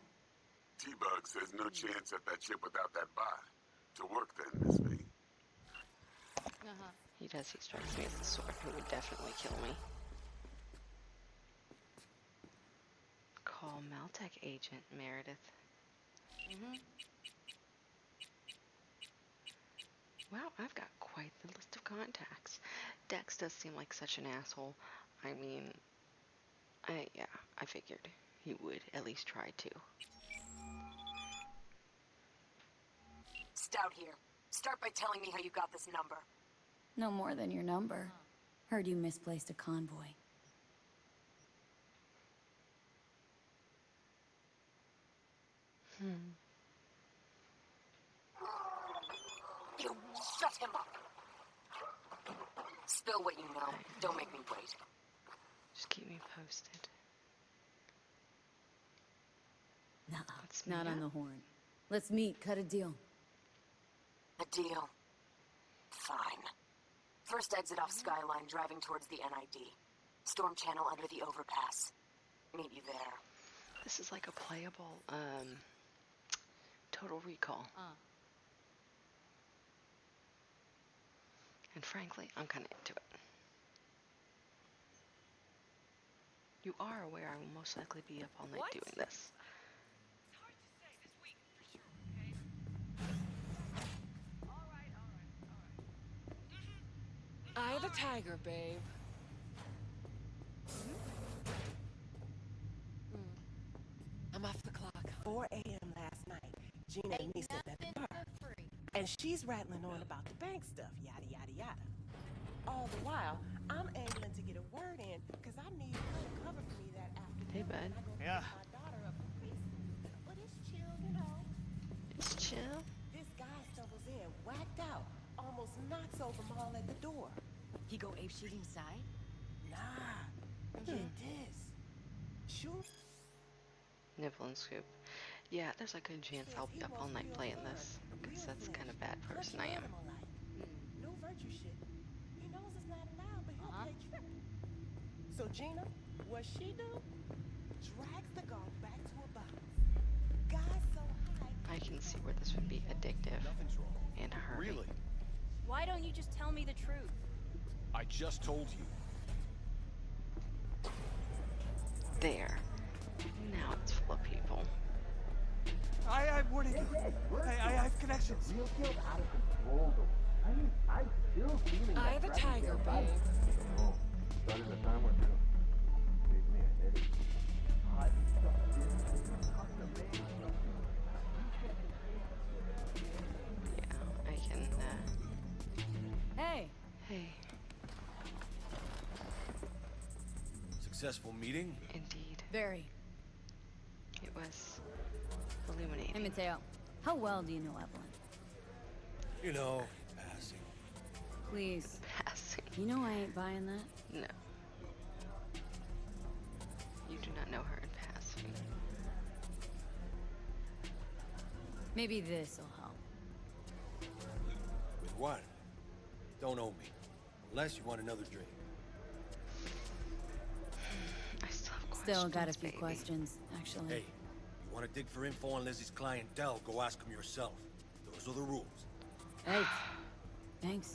S17: T-Bug says no chance at that chip without that bot. To work then, Miss V.
S1: He does. He strikes me as the sort who would definitely kill me. Call Meltech agent Meredith. Wow, I've got quite the list of contacts. Dex does seem like such an asshole. I mean, yeah, I figured he would at least try to.
S16: Stout here. Start by telling me how you got this number.
S6: No more than your number. Heard you misplaced a convoy.
S16: You shut him up. Spill what you know. Don't make me wait.
S1: Just keep me posted.
S6: Nuh-uh.
S1: Let's
S6: Not
S1: meet
S6: on
S1: up.
S6: the horn. Let's meet, cut a deal.
S16: A deal. Fine. First exit off Skyline, driving towards the NID. Storm channel under the overpass. Meet you there.
S1: This is like a playable, Total Recall. And frankly, I'm kind of into it. You are aware I will most likely be up all night doing this.
S4: Eye the tiger, babe. I'm off the clock.
S18: 4 a.m. last night, Gina and me sat at the bar. And she's rattling on about the bank stuff, yada, yada, yada. All the while, I'm angling to get a word in, because I need her to cover for me that afternoon.
S1: Hey, bud.
S18: Yeah. My daughter up for preschool. But it's chill, you know.
S1: It's chill.
S18: This guy stumbles in, whacked out, almost knocks over Maul at the door.
S6: He go apeshit inside?
S18: Nah, get this. Shoot.
S1: Nibble and scoop. Yeah, there's a good chance I'll be up all night playing this. Because that's the kind of bad person I am.
S18: No virtue shit. He knows it's not allowed, but he'll play tripping. So Gina, what she do? Drags the guard back to a box. God
S1: can see where this would be addictive in a hurry.
S19: Really?
S9: Why don't you just tell me the truth?
S19: I just told you.
S1: There. Now it's full of people.
S12: I'm warning you. I have connections.
S18: I the tiger, babe.
S1: Yeah, I can,
S6: Hey.
S1: Hey.
S7: Successful meeting?
S1: Indeed.
S6: Very.
S1: It was illuminating.
S6: Hey, Mateo. How well do you know Evelyn?
S7: You know, passing.
S6: Please.
S1: Passing.
S6: You know I ain't buying that?
S1: No. You do not know her in passing.
S6: Maybe this'll help.
S7: With what? Don't owe me. Unless you want another drink.
S1: I still have
S6: Still got a few
S1: baby.
S6: questions, actually.
S7: Hey, you want to dig for info on Lizzie's clientele, go ask them yourself. Those are the rules.
S6: Hey. Thanks.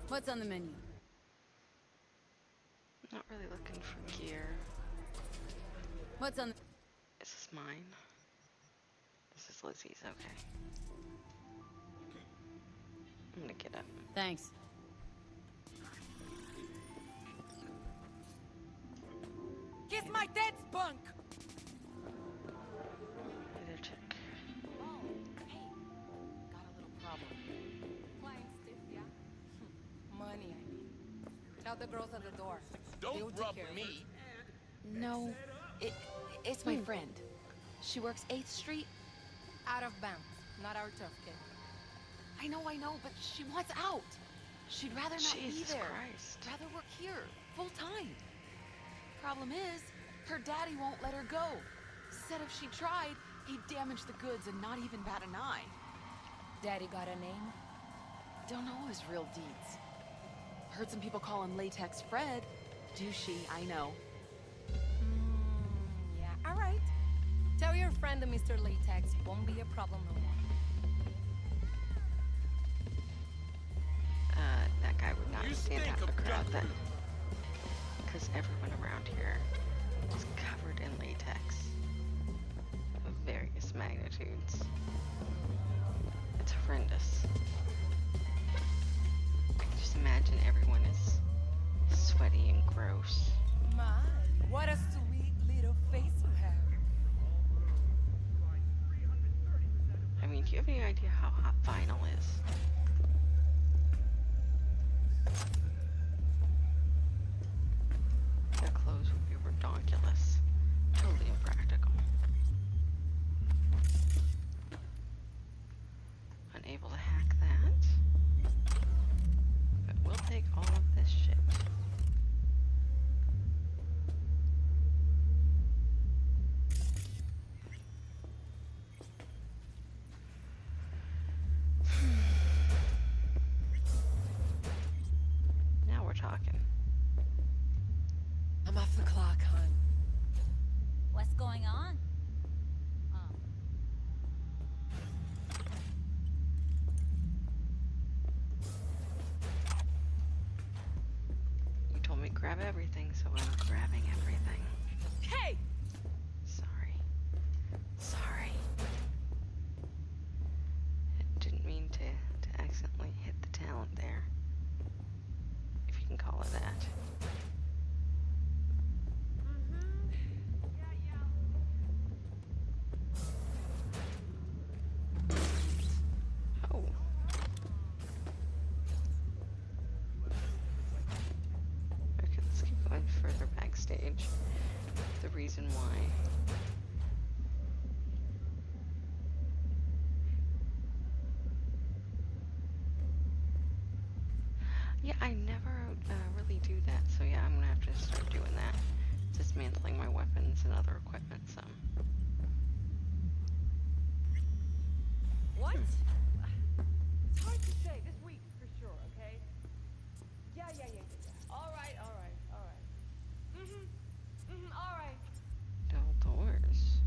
S6: What's on the menu?
S1: Not really looking for gear.
S6: What's on the...
S1: Is this mine? This is Lizzie's, okay. I'm gonna get up.
S6: Thanks.
S4: Kiss my dead spunk!
S1: Either chick.
S4: Oh, hey. Got a little problem. Playing stiff, yeah? Money, I mean. Tell the girls at the door.
S15: Don't rub me.
S16: No, it's my friend. She works 8th Street.
S4: Out of bounds. Not our tough kid.
S16: I know, but she wants out. She'd rather not
S1: Jesus
S16: be there.
S1: Christ.
S16: Rather work here, full time. Problem is, her daddy won't let her go. Said if she tried, he'd damage the goods and not even bat an eye.
S4: Daddy got a name?
S16: Don't know his real deeds. Heard some people call him Latex Fred. Douchey, I know.
S4: Yeah, all right. Tell your friend that Mr. Latex won't be a problem no more.
S1: That guy would not stand out in a crowd then. Because everyone around here is covered in latex of various magnitudes. It's horrendous. I can just imagine everyone is sweaty and gross.
S4: My, what a sweet little face you have.
S1: I mean, do you have any idea how hot vinyl is? Their clothes would be redonkulous. Totally impractical. Unable to hack that. But we'll take all of this shit. Now we're talking.
S18: I'm off the clock, hon.
S9: What's going on?
S1: You told me grab everything, so I'm grabbing everything.
S4: Hey!
S1: Sorry. Sorry. I didn't mean to accidentally hit the talent there. If you can call it that. Oh. Okay, let's keep going further backstage. The reason why. Yeah, I never really do that, so yeah, I'm gonna have to start doing that. Dismantling my weapons and other equipment some.
S4: What? It's hard to say. This week, for sure, okay? Yeah. All right. All right.
S1: Double doors.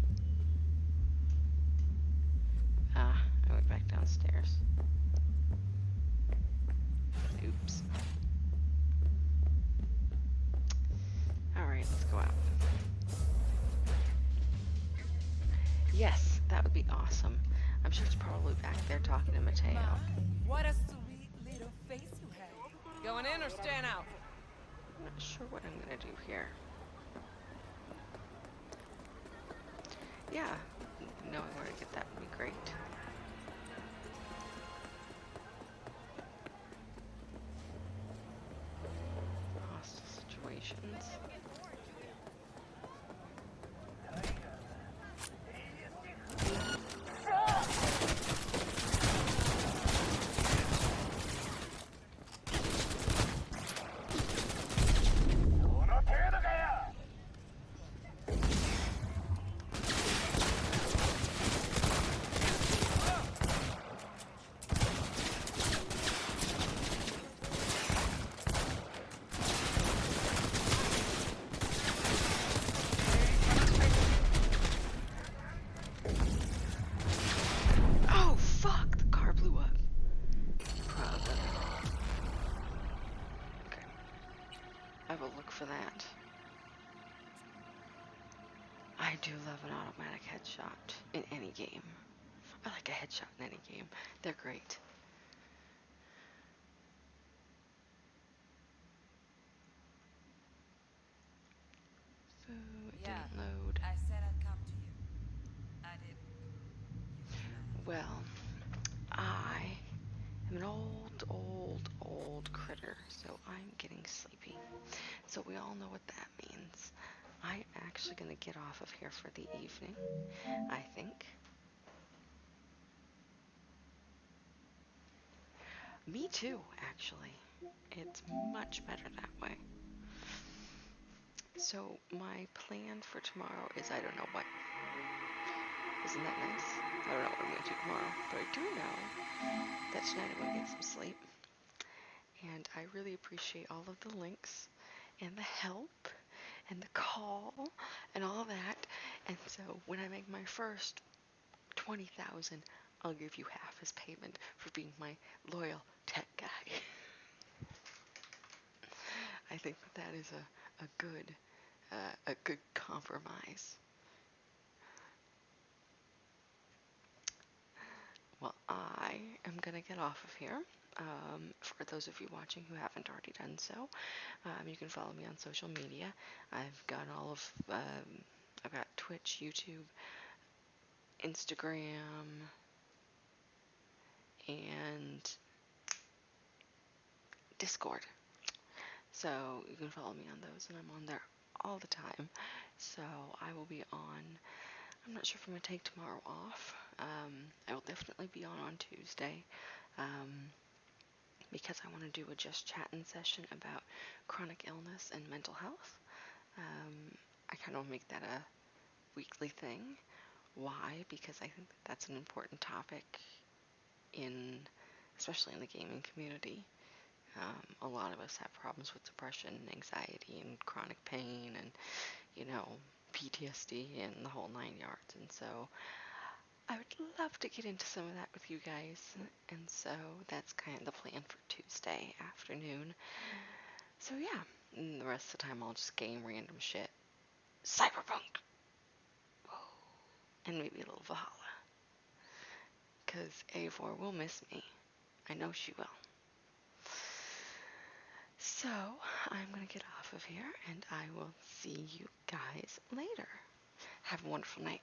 S1: Yes, that would be awesome. I'm sure it's probably back there talking to Mateo.
S4: What a sweet little face you have. Going in or staying out?
S1: I'm not sure what I'm gonna do here. Yeah, knowing where to get that would be great. Hostile situations. Oh, fuck! The car blew up. Probably. Okay. I will look for that. I do love an automatic headshot in any game. I like a headshot in any game. They're great. So it didn't load.
S2: I said I'd come to you. I did.
S1: Well, I am an old critter, so I'm getting sleepy. So we all know what that means. I'm actually gonna get off of here for the evening, I think. Me too, actually. It's much better that way. So my plan for tomorrow is I don't know what. Isn't that nice? I don't know what I'm going to do tomorrow, but I do know that tonight I'm going to get some sleep. And I really appreciate all of the links and the help and the call and all that. And so when I make my first 20,000, I'll give you half as payment for being my loyal tech guy. I think that is a good compromise. Well, I am gonna get off of here. For those of you watching who haven't already done so, you can follow me on social media. I've got I've got Twitch, YouTube, Instagram, and Discord. So you can follow me on those, and I'm on there all the time. So I will be on. I'm not sure if I'm gonna take tomorrow off. I will definitely be on Tuesday. Because I want to do a just chatting session about chronic illness and mental health. I kind of make that a weekly thing. Why? Because I think that that's an important topic especially in the gaming community. A lot of us have problems with depression, anxiety, and chronic pain, and, PTSD and the whole 9 yards. And so I would love to get into some of that with you guys. And so that's kind of the plan for Tuesday afternoon. So yeah, and the rest of the time I'll just game random shit. Cyberpunk! And maybe a little Valhalla. Because Eivor will miss me. I know she will. So, I'm going to get off of here, and I will see you guys later. Have a wonderful night.